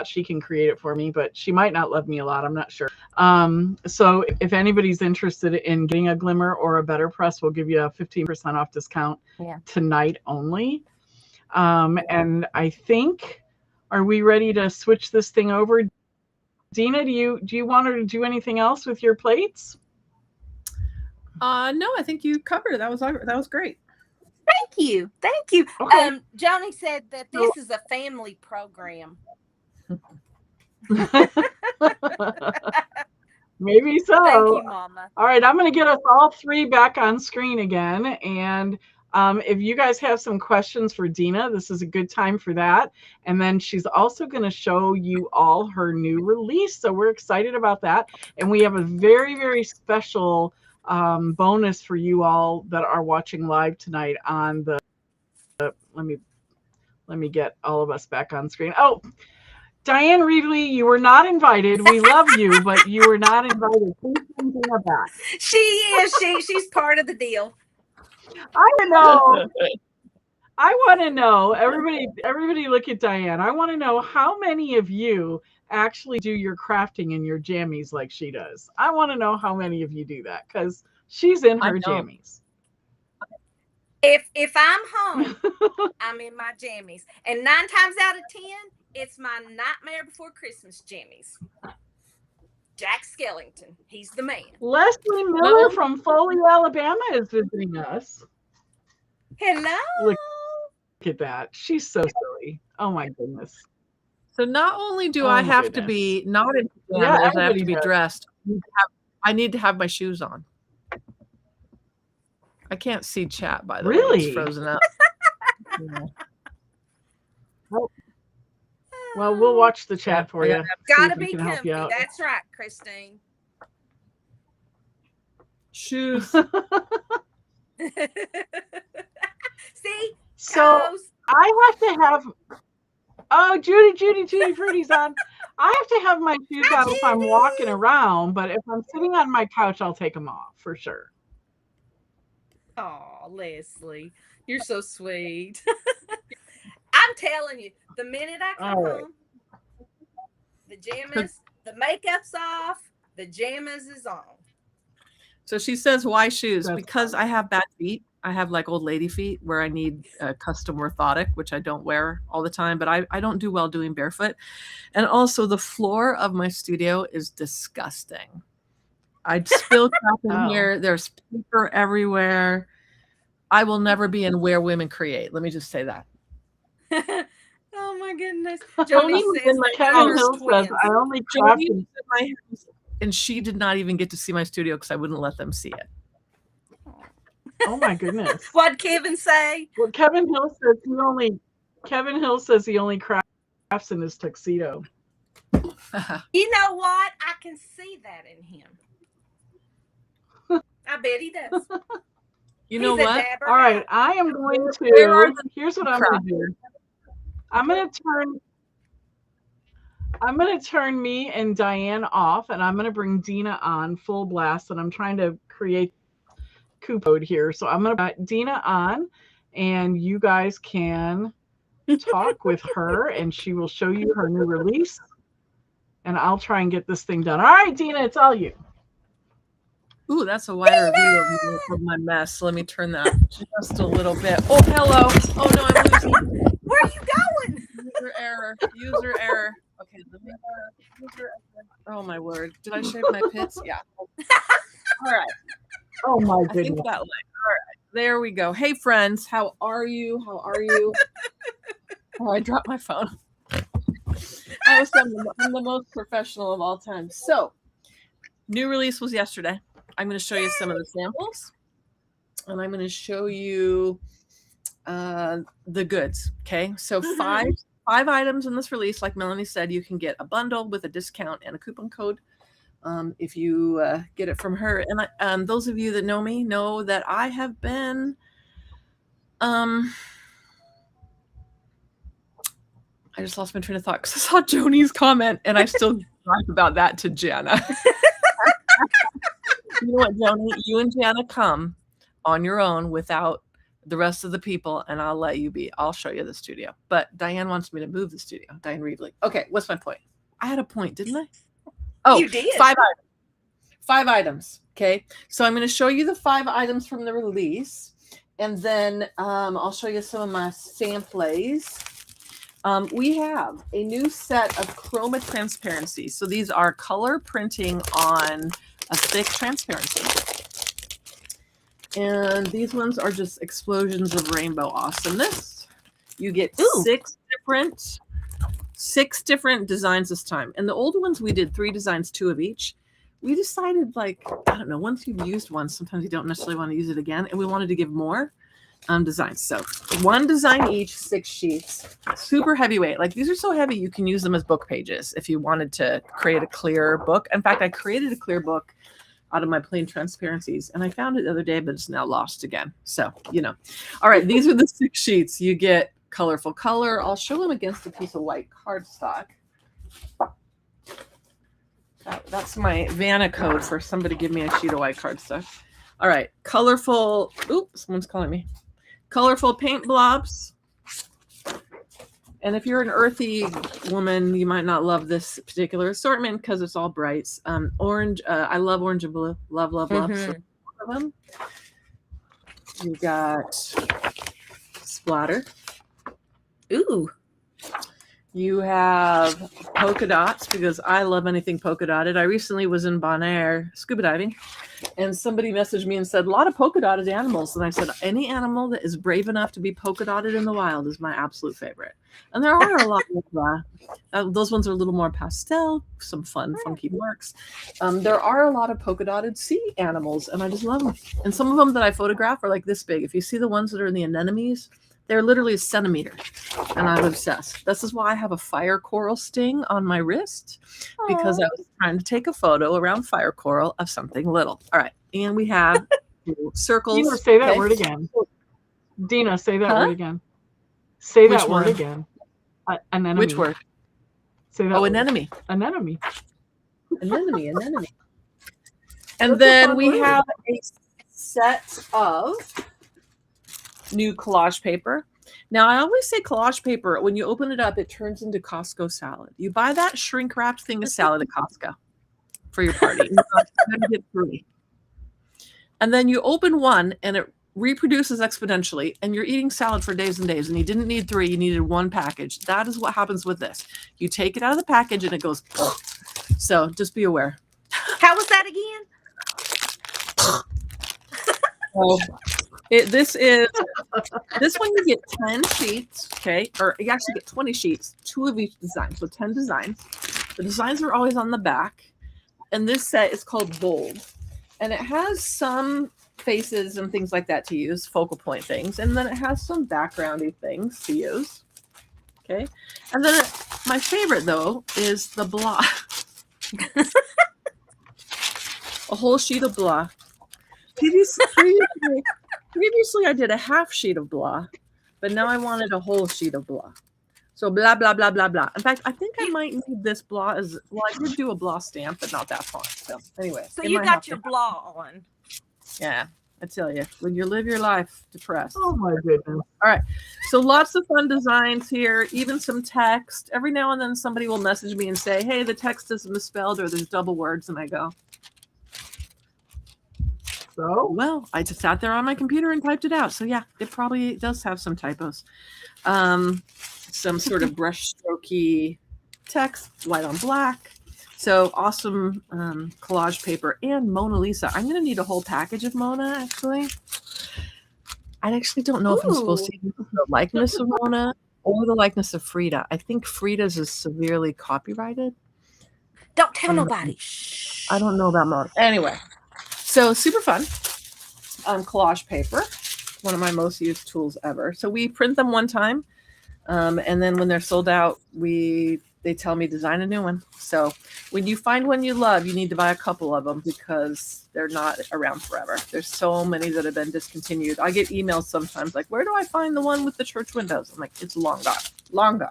she can create it for me, but she might not love me a lot. I'm not sure. So if anybody's interested in getting a glimmer or a BetterPress, we'll give you a 15% off discount tonight only. And I think, are we ready to switch this thing over? Dina, do you want her to do anything else with your plates?
No, I think you covered it. That was great.
Thank you. Okay. Joni said that this is a family program.
Maybe so.
Thank you, Mama.
All right, I'm going to get us all three back on screen again. And if you guys have some questions for Dina, this is a good time for that. And then she's also going to show you all her new release. So we're excited about that. And we have a very, very special bonus for you all that are watching live tonight on the, let me get all of us back on screen. Oh, Diane Reevely, you were not invited. We love you, but you were not invited. Please bring Dina back.
She is. She's part of the deal.
I know. I want to know. Everybody, look at Diane. I want to know how many of you actually do your crafting in your jammies like she does. I want to know how many of you do that because she's in her jammies.
If I'm home, I'm in my jammies, and 9 times out of 10. It's my Nightmare Before Christmas jammies. Jack Skellington. He's the man.
Leslie Miller from Foley, Alabama is visiting us.
Hello.
Look at that. She's so silly. Oh, my goodness.
So not only do I have to be not in pajamas, I have to be dressed. I need to have my shoes on. I can't see chat, by the way. It's frozen up. Yeah.
Well, we'll watch the chat for you.
Gotta be comfy. That's right, Christine.
Shoes.
See?
So I have to have. Oh, Judy Fruity's on. I have to have my shoes on if I'm walking around, but if I'm sitting on my couch, I'll take them off for sure.
Oh, Leslie, you're so sweet. I'm telling you, the minute I come home, the jammies, the makeup's off, the jammies is on.
So she says, why shoes? Because I have bad feet. I have like old lady feet where I need a custom orthotic, which I don't wear all the time, but I don't do well doing barefoot. And also the floor of my studio is disgusting. I'd spill crap in here. There's paper everywhere. I will never be in Where Women Create. Let me just say that.
Oh my goodness.
Joni says Kevin Hill says I only crafted
in my house, and she did not even get to see my studio because I wouldn't let them see it.
Oh my goodness.
What'd Kevin say?
Well, Kevin Hill says he only crafts in his tuxedo.
You know what? I can see that in him. I bet he does.
You know what?
All right, I am going to. Here's what I'm going to do. I'm going to turn me and Diane off, and I'm going to bring Dina on full blast. And I'm trying to create coupon code here, so I'm going to put Dina on, and you guys can talk with her, and she will show you her new release. And I'll try and get this thing done. All right, Dina, it's all you.
Ooh, that's a wider view of my mess. Let me turn that just a little bit. Oh, hello. Oh, no, I'm losing.
Where are you going?
User error. User error. Okay, let me. Oh, my word. Did I shave my pits? Yeah. All right.
Oh, my
I
goodness.
think that way. All right. There we go. Hey, friends. How are you? How are you? Oh, I dropped my phone. I'm the most professional of all time. So, new release was yesterday. I'm going to show you some of the samples, and I'm going to show you the goods. Okay, so five items in this release. Like Melanie said, you can get a bundle with a discount and a coupon code if you get it from her. And those of you that know me know that I have been I just lost my train of thought because I saw Joni's comment, and I still talk about that to Jana. You know what, Joni? You and Jana come on your own without the rest of the people, and I'll let you be. I'll show you the studio. But Diane wants me to move the studio. Diane Reevely. Okay, what's my point? I had a point, didn't I? Oh,
you did.
5 items. 5 items. Okay, so I'm going to show you the 5 items from the release, and then I'll show you some of my samples. We have a new set of chroma transparency. So these are color printing on a thick transparency. And these ones are just explosions of rainbow awesomeness. You get 6 different designs this time. And the old ones, we did 3 designs, 2 of each. we decided, like, I don't know, once you've used one, sometimes you don't necessarily want to use it again. And we wanted to give more designs. So 1 design each, 6 sheets, super heavyweight. Like, these are so heavy, you can use them as book pages if you wanted to create a clear book. In fact, I created a clear book out of my plain transparencies, and I found it the other day, but it's now lost again. So, you know. All right, these are the 6 sheets. You get colorful color. I'll show them against a piece of white cardstock. That's my Vanna code for somebody give me a sheet of white cardstock. All right, colorful. Oops, someone's calling me. Colorful paint blobs. And if you're an earthy woman, you might not love this particular assortment because it's all brights. Orange. I love orange and blue. Love, love, love. So one of them. You got splatter.
Ooh.
You have polka dots, because I love anything polka dotted. I recently was in Bonaire scuba diving, and somebody messaged me and said, a lot of polka dotted animals. And I said, any animal that is brave enough to be polka dotted in the wild is my absolute favorite. And there are a lot of those ones are a little more pastel, some fun, funky marks. There are a lot of polka dotted sea animals, and I just love them. And some of them that I photograph are like this big. If you see the ones that are in the anemones, they're literally a centimeter, and I'm obsessed. This is why I have a fire coral sting on my wrist, because I was trying to take a photo around fire coral of something little. All right, and we have circles.
Dina, say that word again. Dina, say that word again. Say that word again. Anemone.
Which word?
Say that.
Oh, anemone.
Anemone.
Anemone. Anemone. And then we have a set of new collage paper. Now, I always say collage paper, when you open it up, it turns into Costco salad. You buy that shrink wrapped thing of salad at Costco for your party. You get 3. And then you open one and it reproduces exponentially, and you're eating salad for days and days, and you didn't need 3, you needed 1 package. That is what happens with this. You take it out of the package and it goes. So just be aware.
How was that again?
This one you get 10 sheets, okay, or you actually get 20 sheets, 2 of each design, so 10 designs. The designs are always on the back, and this set is called Bold, and it has some faces and things like that to use, focal point things, and then it has some backgroundy things to use, okay, and then my favorite though is the blah. A whole sheet of blah. Previously, I did a half sheet of blah, but now I wanted a whole sheet of blah. So blah, blah, blah, blah, blah. In fact, I think I might need this blah as well. I did do a blah stamp, but not that font. So anyway.
So you got your blah on.
Yeah, I tell you, when you live your life depressed.
Oh my goodness.
All right. So lots of fun designs here, even some text. Every now and then somebody will message me and say, hey, the text is misspelled or there's double words. And I go, so, well, I just sat there on my computer and typed it out. So yeah, it probably does have some typos. Some sort of brush strokey text, white on black. So awesome collage paper and Mona Lisa. I'm going to need a whole package of Mona, actually. I actually don't know if I'm supposed to use the likeness of Mona or the likeness of Frida. I think Frida's is severely copyrighted.
Don't tell nobody.
I don't know about Mona. Anyway. So super fun. Collage paper, one of my most used tools ever. So we print them one time, and then when they're sold out, they tell me design a new one. So when you find one you love, you need to buy a couple of them because they're not around forever. There's so many that have been discontinued. I get emails sometimes like, where do I find the one with the church windows? I'm like, it's long gone, long gone.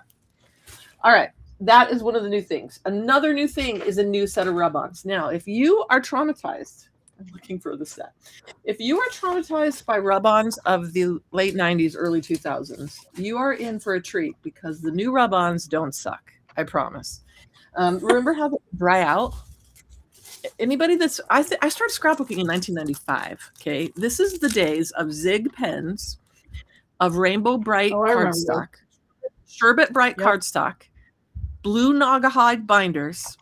All right. That is one of the new things. Another new thing is a new set of rub-ons. Now, if you are traumatized, I'm looking for the set. If you are traumatized by rub-ons of the late 90s, early 2000s, you are in for a treat because the new rub-ons don't suck. I promise. Remember how they dry out? Anybody that's I started scrapbooking in 1995. Okay, this is the days of Zig pens, of Rainbow Bright cardstock, Sherbet Bright cardstock, blue Naugahyde binders,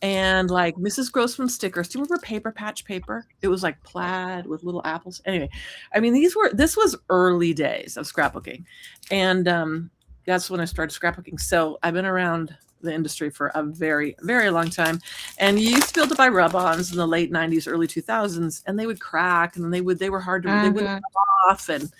and like Mrs. Grossman stickers. Do you remember Paper Patch paper? It was like plaid with little apples. Anyway, I mean, this was early days of scrapbooking. And that's when I started scrapbooking. So I've been around the industry for a very, very long time. And you used to be able to buy rub-ons in the late 90s, early 2000s, and they would crack, and then they were hard to, they wouldn't come off. And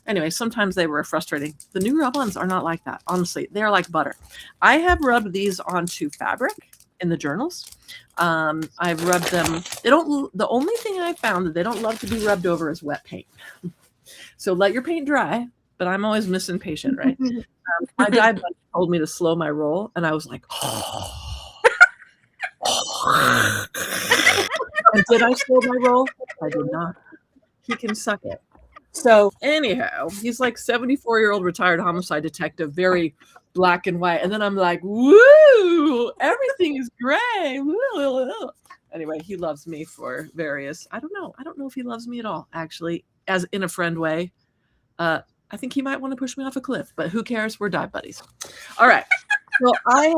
anyway, sometimes they were frustrating. The new rub-ons are not like that. Honestly, they're like butter. I have rubbed these onto fabric in the journals. I've rubbed them. The only thing I found that they don't love to be rubbed over is wet paint. So let your paint dry, but I'm always impatient, right? My dye buddy told me to slow my roll, and I was like, and did I slow my roll? I did not. He can suck it. So anyhow, he's like 74-year-old retired homicide detective, very black and white. And then I'm like, woo, everything is gray. Woo. Anyway, he loves me for various, I don't know if he loves me at all, actually, as in a friend way. I think he might want to push me off a cliff, but who cares? We're dye buddies. All right. So I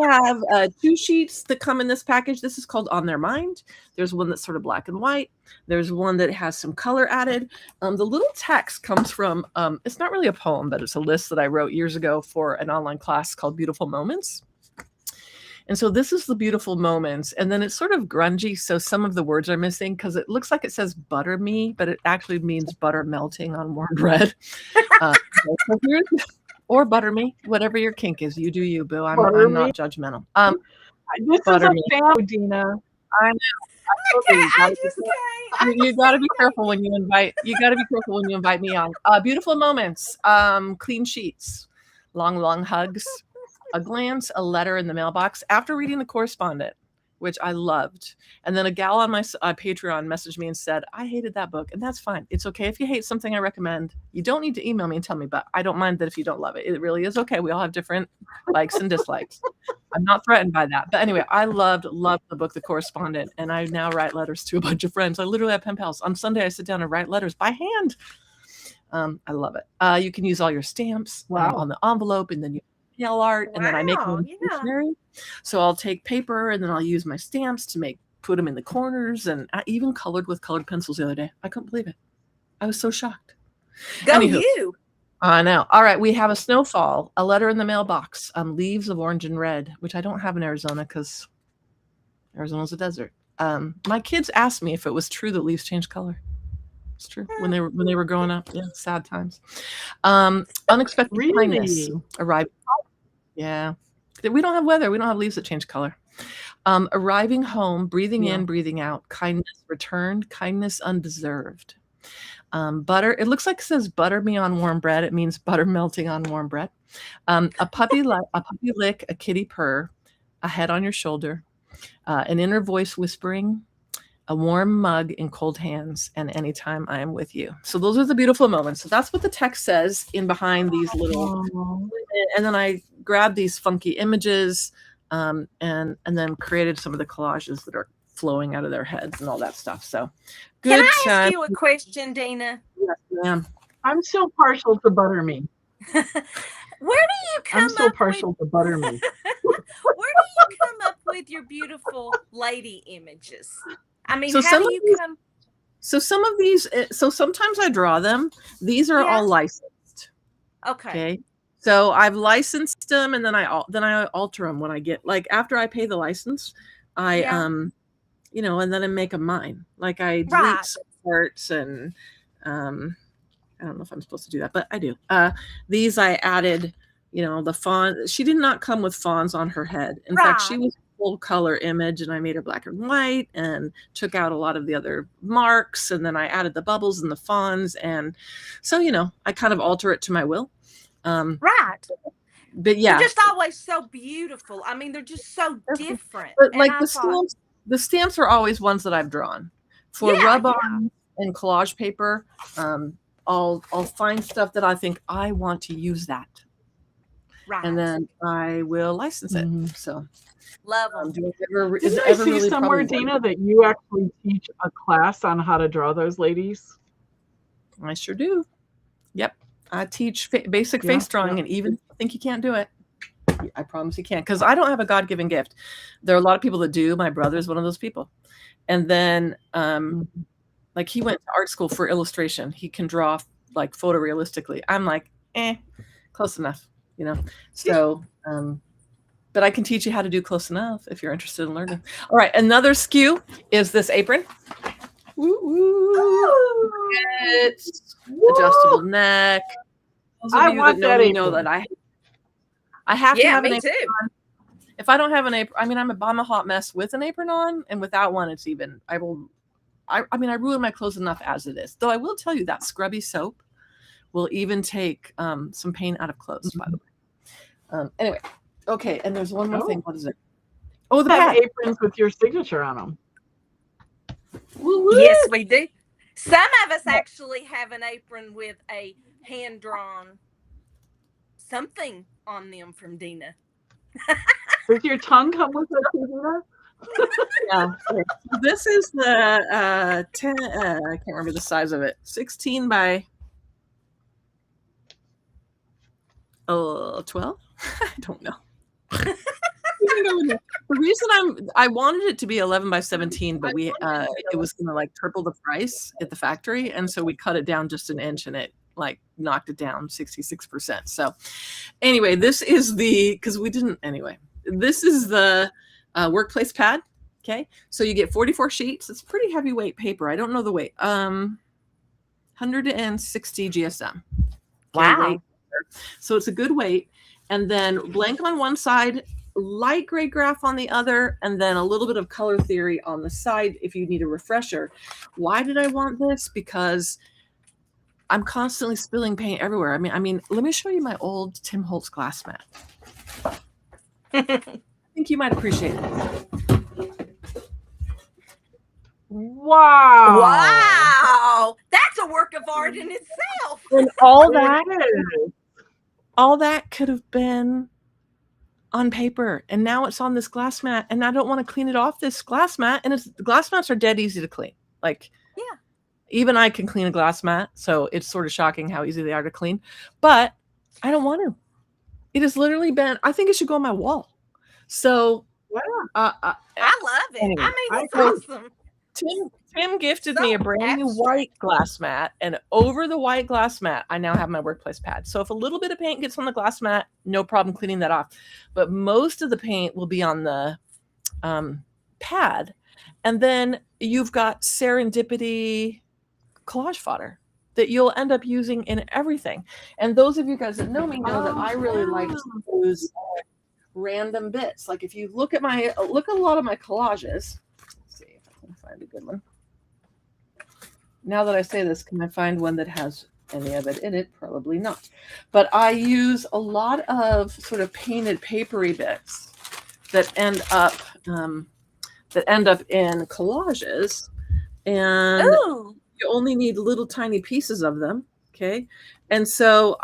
have 2 sheets that come in this package. This is called On Their Mind. There's one that's sort of black and white. There's one that has some color added. The little text comes from, it's not really a poem, but it's a list that I wrote years ago for an online class called Beautiful Moments. And so this is the beautiful moments. And then it's sort of grungy. So some of the words are missing because it looks like it says butter me, but it actually means butter melting on warm bread. Or butter me, whatever your kink is. You do you, boo. I'm not judgmental.
This is a fan, Dina.
I know. You got to be careful when you invite. You got to be careful when you invite me on. Beautiful moments. Clean sheets. Long hugs. A glance, a letter in the mailbox after reading the correspondent, which I loved. And then a gal on my Patreon messaged me and said, I hated that book. And that's fine. It's okay if you hate something I recommend. You don't need to email me and tell me, but I don't mind that if you don't love it. It really is okay. We all have different likes and dislikes. I'm not threatened by that. But anyway, I loved the book, The Correspondent. And I now write letters to a bunch of friends. I literally have pen pals. On Sunday, I sit down and write letters by hand. I love it. You can use all your stamps on the envelope, and then you nail art, and then I make them stationery. So I'll take paper, and then I'll use my stamps to put them in the corners, and I even colored with colored pencils the other day. I couldn't believe it. I was so shocked.
Anywho, you.
I know. All right, we have a snowfall, a letter in the mailbox, leaves of orange and red, which I don't have in Arizona because Arizona's a desert. My kids asked me if it was true that leaves change color. It's true. When they were growing up. Yeah, sad times. Unexpected kindness arrived. Yeah. We don't have weather. We don't have leaves that change color. Arriving home, breathing in, breathing out. Kindness returned, kindness undeserved. Butter. It looks like it says butter me on warm bread. It means butter melting on warm bread. A puppy lick, a kitty purr, a head on your shoulder, an inner voice whispering, a warm mug in cold hands, and anytime I am with you. So those are the beautiful moments. So that's what the text says in behind these little, and then I grabbed these funky images, and then created some of the collages that are flowing out of their heads and all that stuff. So good.
Can I ask you a question, Dina?
Yes, ma'am.
I'm still partial to butter me.
Where do you come up?
I'm still partial to butter me.
Where do you come up with your beautiful lady images? I mean, how do you come?
So some of these, so sometimes I draw them. These are all licensed. Okay. So I've licensed them, and then I alter them when I get, like, after I pay the license, I and then I make them mine. Like I delete some parts, and I don't know if I'm supposed to do that, but I do. These I added, the fawn. She did not come with fawns on her head. In fact, she was full color image, and I made her black and white and took out a lot of the other marks, and then I added the bubbles and the fawns, and so I kind of alter it to my will. But yeah,
they're just always so beautiful. I mean, they're just so different.
But like the stamps are always ones that I've drawn for rub-on and collage paper. I'll find stuff that I think I want to use that, and then I will license it. So
love them.
Didn't I see somewhere, Dina, that you actually teach a class on how to draw those ladies?
I sure do. Yep. I teach basic face drawing, and even if you think you can't do it, I promise you can't, because I don't have a God-given gift. There are a lot of people that do. My brother's one of those people. And then, like, he went to art school for illustration. He can draw, like, photorealistically. I'm like, close enough, So, but I can teach you how to do close enough if you're interested in learning. All right, another SKU is this apron. It's adjustable neck. Those of you that know me know that I have to have an apron on. If I don't have an apron, I mean, I'm a hot mess with an apron on, and without one, it's even. I ruin my clothes enough as it is. Though I will tell you that scrubby soap will even take some pain out of clothes. By the way. Anyway, okay, and there's one more thing. What is it? Oh, the pad.
Aprons with your signature on them.
Woo-woo. Yes, we do. Some of us actually have an apron with a hand-drawn something on them from Dina.
Does your tongue come with it, Dina?
Yeah. This is the 10. I can't remember the size of it. 16 by 12. I don't know. The reason I wanted it to be 11 by 17, but it was gonna like triple the price at the factory, and so we cut it down just an inch, and it like knocked it down 66%. So anyway, this is the this is the workplace pad. Okay, so you get 44 sheets. It's pretty heavyweight paper. I don't know the weight. 160 GSM.
Wow.
Weight. So it's a good weight. And then blank on one side, light gray graph on the other, and then a little bit of color theory on the side if you need a refresher. Why did I want this? Because I'm constantly spilling paint everywhere. I mean, let me show you my old Tim Holtz glass mat. I think you might appreciate it.
Wow.
Wow. That's a work of art in itself.
And all that could have been on paper, and now it's on this glass mat, and I don't want to clean it off this glass mat. And the glass mats are dead easy to clean. Like,
yeah,
even I can clean a glass mat, so it's sort of shocking how easy they are to clean. But I don't want to. It has literally been. I think it should go on my wall. So
I love it. Anyway, I mean, it's awesome.
Tim gifted me a brand new white glass mat, and over the white glass mat, I now have my workplace pad. So if a little bit of paint gets on the glass mat, no problem cleaning that off. But most of the paint will be on the pad. And then you've got serendipity collage fodder that you'll end up using in everything. And those of you guys that know me know that I really like to use random bits. Like if you look at a lot of my collages. Find a good one. Now that I say this, can I find one that has any of it in it? Probably not. But I use a lot of sort of painted papery bits that end up in collages, and you only need little tiny pieces of them. Okay, and so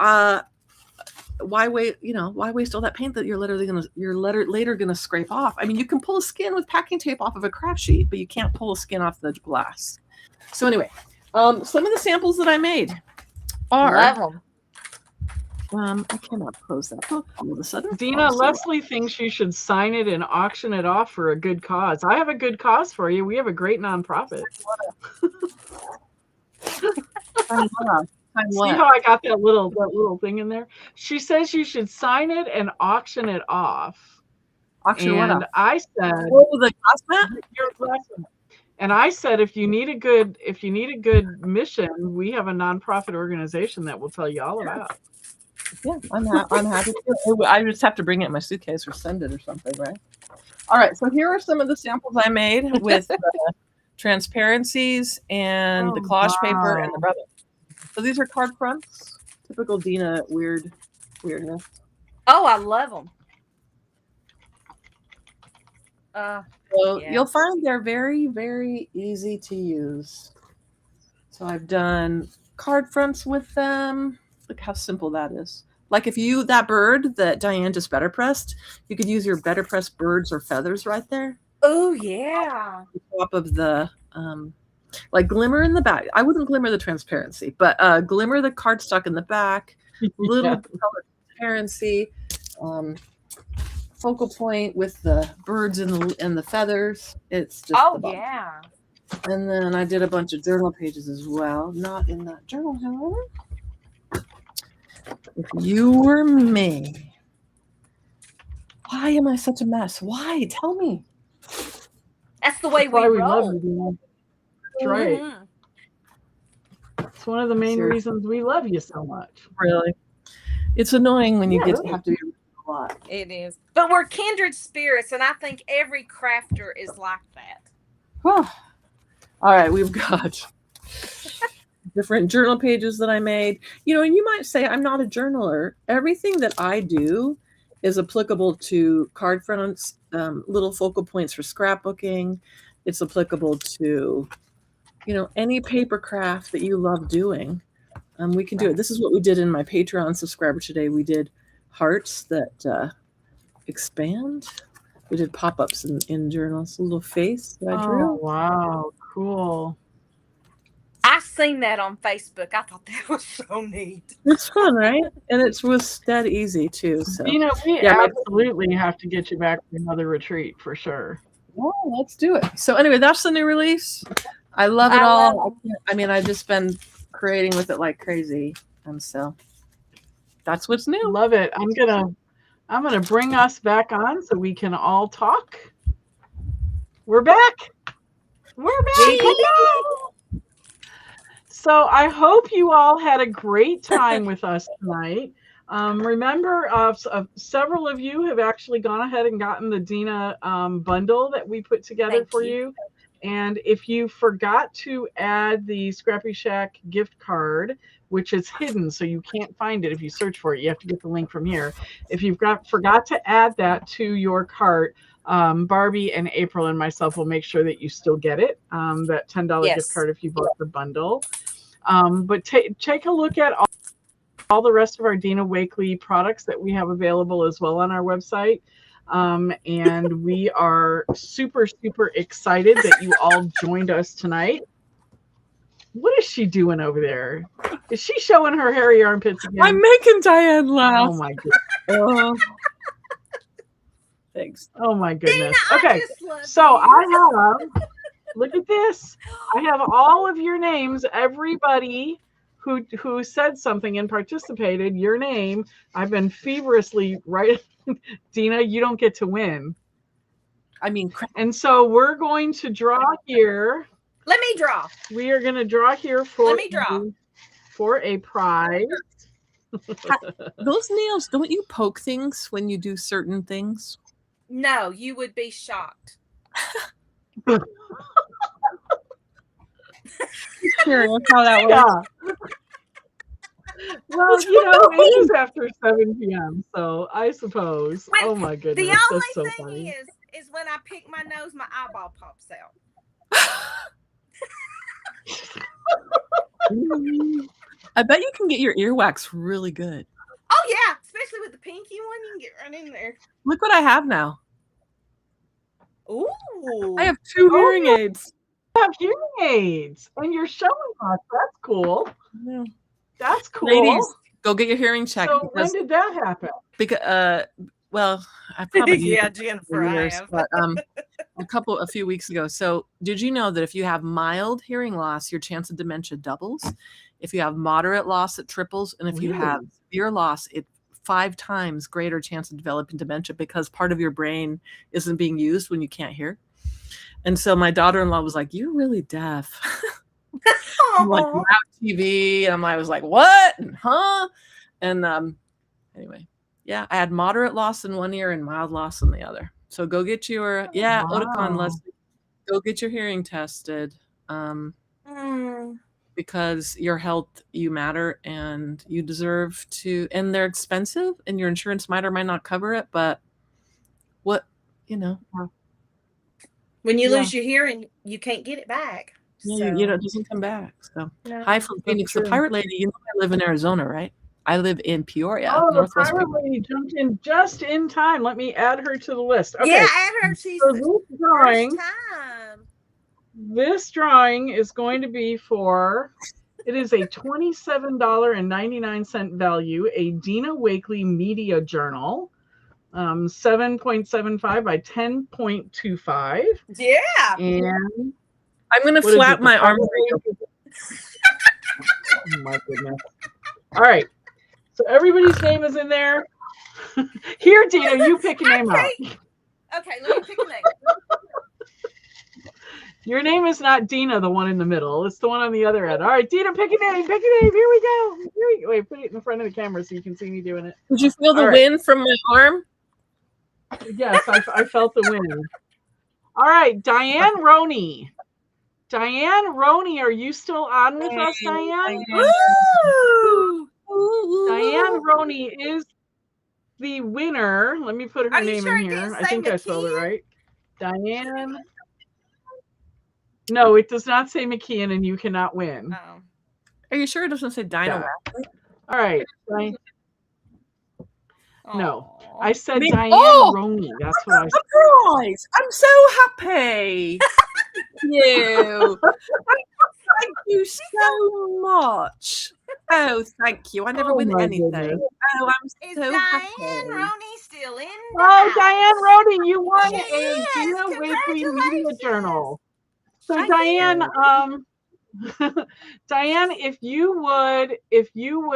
why waste all that paint that you're later gonna scrape off? I mean, you can pull a skin with packing tape off of a craft sheet, but you can't pull a skin off the glass. So anyway, some of the samples that I made are. I cannot close that book all of a sudden.
Dina, Leslie thinks you should sign it and auction it off for a good cause. I have a good cause for you. We have a great nonprofit. See how I got that little thing in there? She says you should sign it and auction it off.
Auction what off?
I said,
the glass mat?
Your glass mat. And I said, if you need a good mission, we have a nonprofit organization that will tell you all about.
Yeah, I'm happy to. I just have to bring it in my suitcase or send it or something, right? All right, so here are some of the samples I made with the transparencies and the collage paper and the rubber. So these are card fronts. Typical Dina weirdness.
Oh, I love them.
You'll find they're very, very easy to use. So I've done card fronts with them. Look how simple that is. Like if that bird that Diane just BetterPressed, you could use your BetterPress birds or feathers right there.
Oh yeah.
On top of the like glimmer in the back. I wouldn't glimmer the transparency, but glimmer the cardstock in the back, little color transparency, focal point with the birds and the feathers. It's just
yeah.
And then I did a bunch of journal pages as well. Not in that journal, however. If you were me, why Why am I such a mess? Why? Tell me.
That's the way
That's why we love
roll.
you, Dina. That's right.
Mhm.
It's one of the main
Seriously.
reasons we love you so much.
Really? It's annoying when you
Yeah,
get to
really.
have to be a lot.
It is. But we're kindred spirits, and I think every crafter is like that.
Whew. All right, we've got different journal pages that I made. You know, and you might say I'm not a journaler. Everything that I do is applicable to card fronts, little focal points for scrapbooking. It's applicable to, you know, any paper craft that you love doing. We can do it. This is what we did in my Patreon subscriber today. We did hearts that expand. We did pop-ups in journals. A little face that I drew.
Oh, wow. Cool.
I seen that on Facebook. I thought that was so neat.
It's fun, right? And it was dead easy too. So
Dina, we
yeah,
absolutely have to get you back for another retreat for sure.
well, let's do it. So anyway, that's the new release. I love it all. I mean, I've just been creating with it like crazy, and so that's what's new.
Love it. I'm gonna bring us back on so we can all talk. We're back. We're back. So I hope you all had a great time with us tonight. Remember, several of you have actually gone ahead and gotten the Dina bundle that we put together for you. And if you forgot to add the ScrappyShak gift card, which is hidden, so you can't find it if you search for it, you have to get the link from here. If you've forgot to add that to your cart, Barbie and April and myself will make sure that you still get it, that $10 gift card if you bought the bundle. But take a look at all the rest of our Dina Wakley products that we have available as well on our website. And we are super, super excited that you all joined us tonight. What is she doing over there? Is she showing her hairy armpits again?
I'm making Diane laugh.
Oh my goodness.
Thanks.
Oh my goodness.
Dina,
okay. So I have, look at this. I have all of your names, everybody who said something and participated, your name. I've been feverishly writing. Dina, you don't get to win.
I mean,
and so we're going to draw here.
Let me draw.
We are going to draw here for a prize.
Those nails, don't you poke things when you do certain things?
No, you would be shocked.
Curious how that works.
Well, you know, it is after 7 p.m., so I suppose. Oh my goodness.
The only
that's so
thing
funny.
is when I pick my nose, my eyeball pops out.
I bet you can get your earwax really good.
Oh yeah, especially with the pinky one, you can get right in there.
Look what I have now.
Ooh.
I have 2 hearing aids.
You have hearing aids, and you're showing us. That's cool.
Yeah.
That's cool.
Ladies, go get your hearing checked.
So when did that happen?
Because well, I probably
Jennifer, I have.
But a few weeks ago. So did you know that if you have mild hearing loss, your chance of dementia doubles? If you have moderate loss, it triples, and if you have severe loss, it 5 times greater chance of developing dementia because part of your brain isn't being used when you can't hear. And so my daughter-in-law was like, "You're really deaf." I'm like, "You have TV," and I was like, "What? Huh?" And anyway, yeah, I had moderate loss in one ear and mild loss in the other. So go get your Oticon, Leslie. Go get your hearing tested. Because your health, you matter, and you deserve to, and they're expensive, and your insurance might or might not cover it, but what, you know.
When you lose your hearing, you can't get it back.
So. It doesn't come back. So hi from Phoenix. The Pirate Lady, you know I live in Arizona, right? I live in Peoria, Northwest.
The Pirate Lady jumped in just in time. Let me add her to the list. Okay.
Yeah, add her. She's
so
first time.
This drawing is going to be for, it is a $27.99 value, a Dina Wakley Media Journal, 7.75 by 10.25.
Yeah.
And
I'm going to flap my arm.
Oh my goodness. All right. So everybody's name is in there. Here, Dina, you pick a name out.
Okay, let me pick a name.
Your name is not Dina, the one in the middle. It's the one on the other end. All right, Dina, pick a name. Pick a name. Here we go. Wait, put it in front of the camera so you can see me doing it.
Did you feel the wind from my arm?
Yes, I felt the wind. All right, Diane Roney. Diane Roney, are you still on with us, Diane? Diane Roney is the winner. Let me put her name in here. I think I spelled it right. Diane. No, it does not say McKeon, and you cannot win.
Oh.
Are you sure it doesn't say Dina Wakley?
All right. No, I said Diane Roney. That's what I said.
Surprise! I'm so happy. You. Thank you so much. Oh, thank you. I never win anything.
Goodness.
Oh, I'm so happy.
Diane Roney still in?
Oh, Diane Roney, you won a Dina Wakley Media Journal. So Diane, Diane, if you would,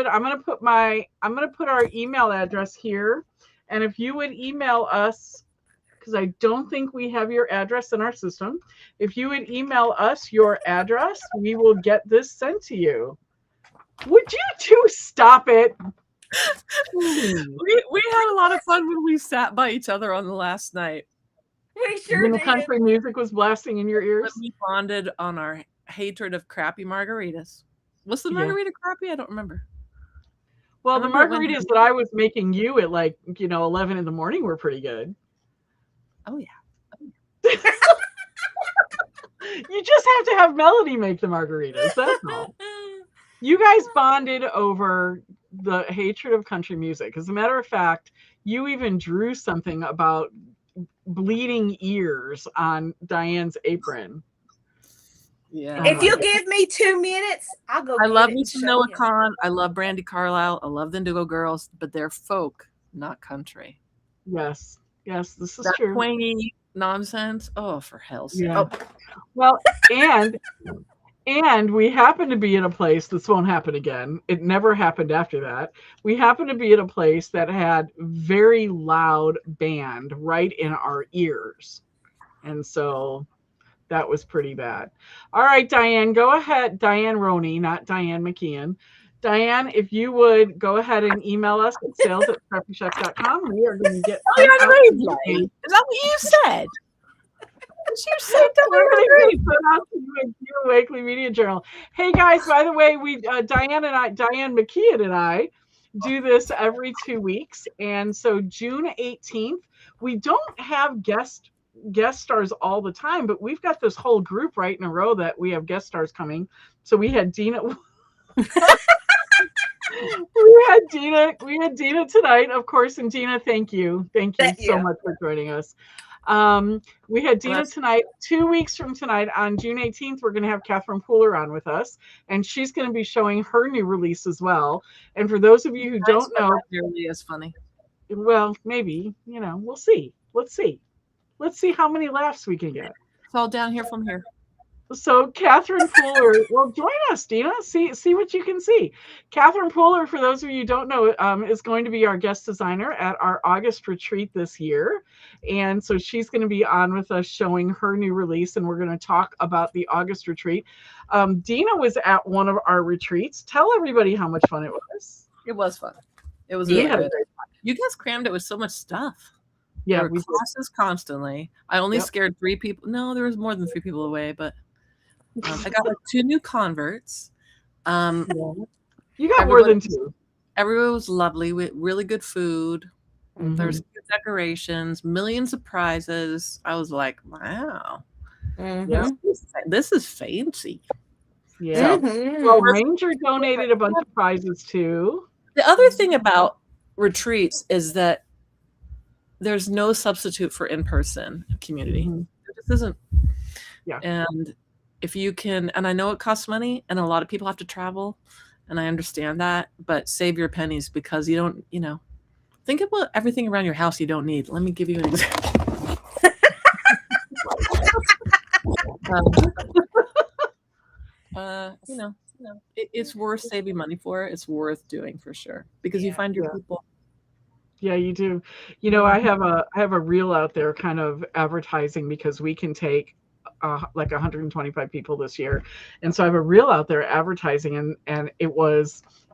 I'm gonna put our email address here, and if you would email us, because I don't think we have your address in our system. If you would email us your address, we will get this sent to you. Would you two stop it?
We had a lot of fun when we sat by each other on the last night.
We sure
when
did.
The country music was blasting in your ears.
We bonded on our hatred of crappy margaritas. Was the margarita crappy? I don't remember.
Well, the margaritas that I was making you at 11 in the morning were pretty good.
Oh yeah.
You just have to have Melanie make the margaritas. That's all. You guys bonded over the hatred of country music. As a matter of fact, you even drew something about bleeding ears on Diane's apron.
Yeah.
If you give me 2 minutes, I'll go.
I love me some Noah Kahn. I love Brandy Carlisle. I love the Indigo Girls, but they're folk, not country.
Yes, this is true.
Twangy nonsense. Oh, for hell's sake.
Yeah.
Oh.
Well, and we happen to be in a place, this won't happen again. It never happened after that. We happen to be in a place that had very loud band right in our ears. And so that was pretty bad. All right, Diane, go ahead. Diane Roney, not Diane McKeon. Diane, if you would go ahead and email us at sales@ScrappyShak.com. We are going to get.
Is that what you said? You said that
we're going to put out to you a Dina Wakley Media Journal. Hey guys, by the way, Diane McKeon and I do this every 2 weeks, and so June 18th, we don't have guest stars all the time, but we've got this whole group right in a row that we have guest stars coming. So we had Dina. We had Dina tonight, of course, and Dina, thank you so much for joining us. We had Dina tonight. 2 weeks from tonight, on June 18th, we're going to have Catherine Pooler on with us, and she's going to be showing her new release as well. And for those of you who don't know,
really is funny.
Well, maybe, we'll see. Let's see how many laughs we can get.
It's all down here from here.
So Catherine Pooler, well, join us, Dina. See what you can see. Catherine Pooler, for those of you who don't know, is going to be our guest designer at our August retreat this year. And so she's going to be on with us showing her new release, and we're going to talk about the August retreat. Dina was at one of our retreats. Tell everybody how much fun it was.
It was fun. It was really good. You guys crammed it with so much stuff.
Yeah,
we classes constantly. I only scared 3 people. No, there was more than 3 people away, but I got 2 new converts.
You got more than 2.
Everyone was lovely with really good food.
Mm-hmm.
There's good decorations, millions of prizes. I was like, wow, this is fancy.
Yeah. Well, Ranger donated a bunch of prizes too.
The other thing about retreats is that there's no substitute for in-person community. This isn't.
Yeah.
And if you can, and I know it costs money, and a lot of people have to travel, and I understand that, but save your pennies, because you don't, think about everything around your house you don't need. Let me give you an example. It's worth saving money for. It's worth doing for sure, because you find your people.
Yeah, you do. You know, I have a reel out there kind of advertising because we can take like 125 people this year. And so I have a reel out there advertising and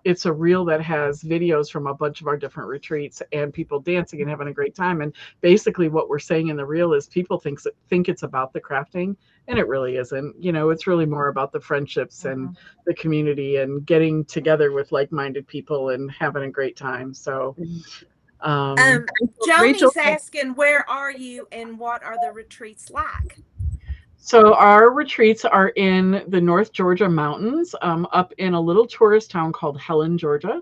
it's a reel that has videos from a bunch of our different retreats and people dancing and having a great time. And basically what we're saying in the reel is people think it's about the crafting, and it really isn't. You know, it's really more about the friendships and the community and getting together with like-minded people and having a great time. So
Joni's asking, where are you and what are the retreats like?
So our retreats are in the North Georgia mountains, up in a little tourist town called Helen, Georgia.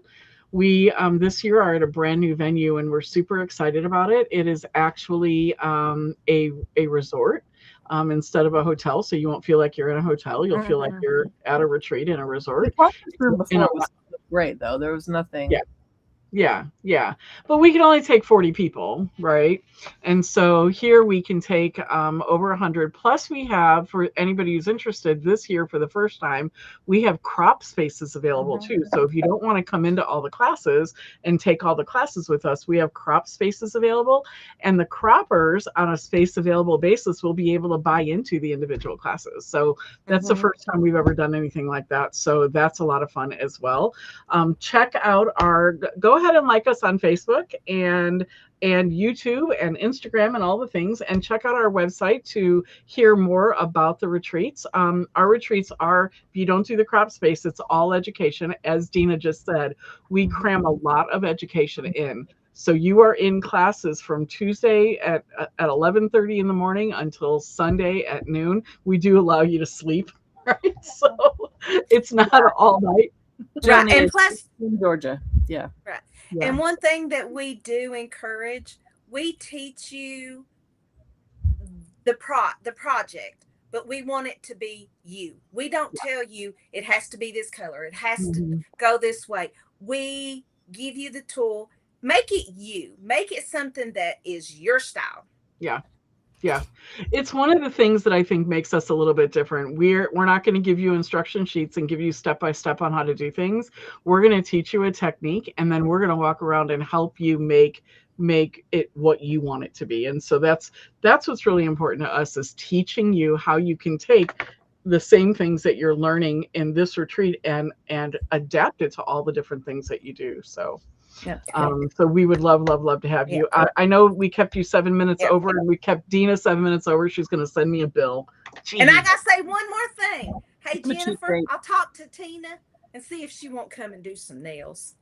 We this year are at a brand new venue and we're super excited about it. It is actually a resort instead of a hotel, so you won't feel like you're in a hotel. You'll feel like you're at a retreat in a resort.
We talked this room before. It was great though. There was nothing.
Yeah. But we can only take 40 people, right? And so here we can take over 100. Plus we have, for anybody who's interested, this year for the first time, we have crop spaces available too. So if you don't want to come into all the classes and take all the classes with us, we have crop spaces available. And the croppers on a space available basis will be able to buy into the individual classes. So that's the first time we've ever done anything like that. So that's a lot of fun as well. Check out go ahead and like us on Facebook and YouTube and Instagram and all the things, and check out our website to hear more about the retreats. Our retreats are, if you don't do the crop space, it's all education. As Dina just said, we cram a lot of education in. So you are in classes from Tuesday at 11:30 in the morning until Sunday at noon. We do allow you to sleep, right? So it's not all night.
Right. And plus
in Georgia. Yeah.
Right. Yeah. And one thing that we do encourage, we teach you the project, but we want it to be you. We don't tell you it has to be this color. It has to go this way. We give you the tool. Make it you. Make it something that is your style.
Yeah. It's one of the things that I think makes us a little bit different. We're not going to give you instruction sheets and give you step-by-step on how to do things. We're going to teach you a technique, and then we're going to walk around and help you make it what you want it to be. And so that's what's really important to us, is teaching you how you can take the same things that you're learning in this retreat and adapt it to all the different things that you do. So so we would love to have you. I know we kept you 7 minutes over, and we kept Dina 7 minutes over. She's going to send me a bill. Jeez.
And I got to say one more thing. Hey, Jennifer, I'll talk to Tina and see if she won't come and do some nails.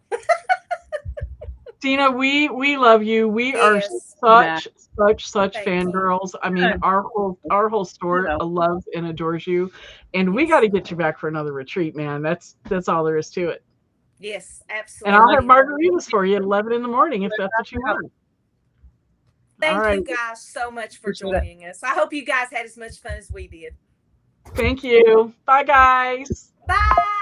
Dina, we love you. We are such fangirls. I mean, our whole store loves and adores you, and we got to get you back for another retreat, man. That's all there is to it.
Yes, absolutely.
And I'll have margaritas for you at 11 in the morning if that's what you want.
Thank you guys so much for joining us. I hope you guys had as much fun as we did.
Thank you. Bye, guys.
Bye.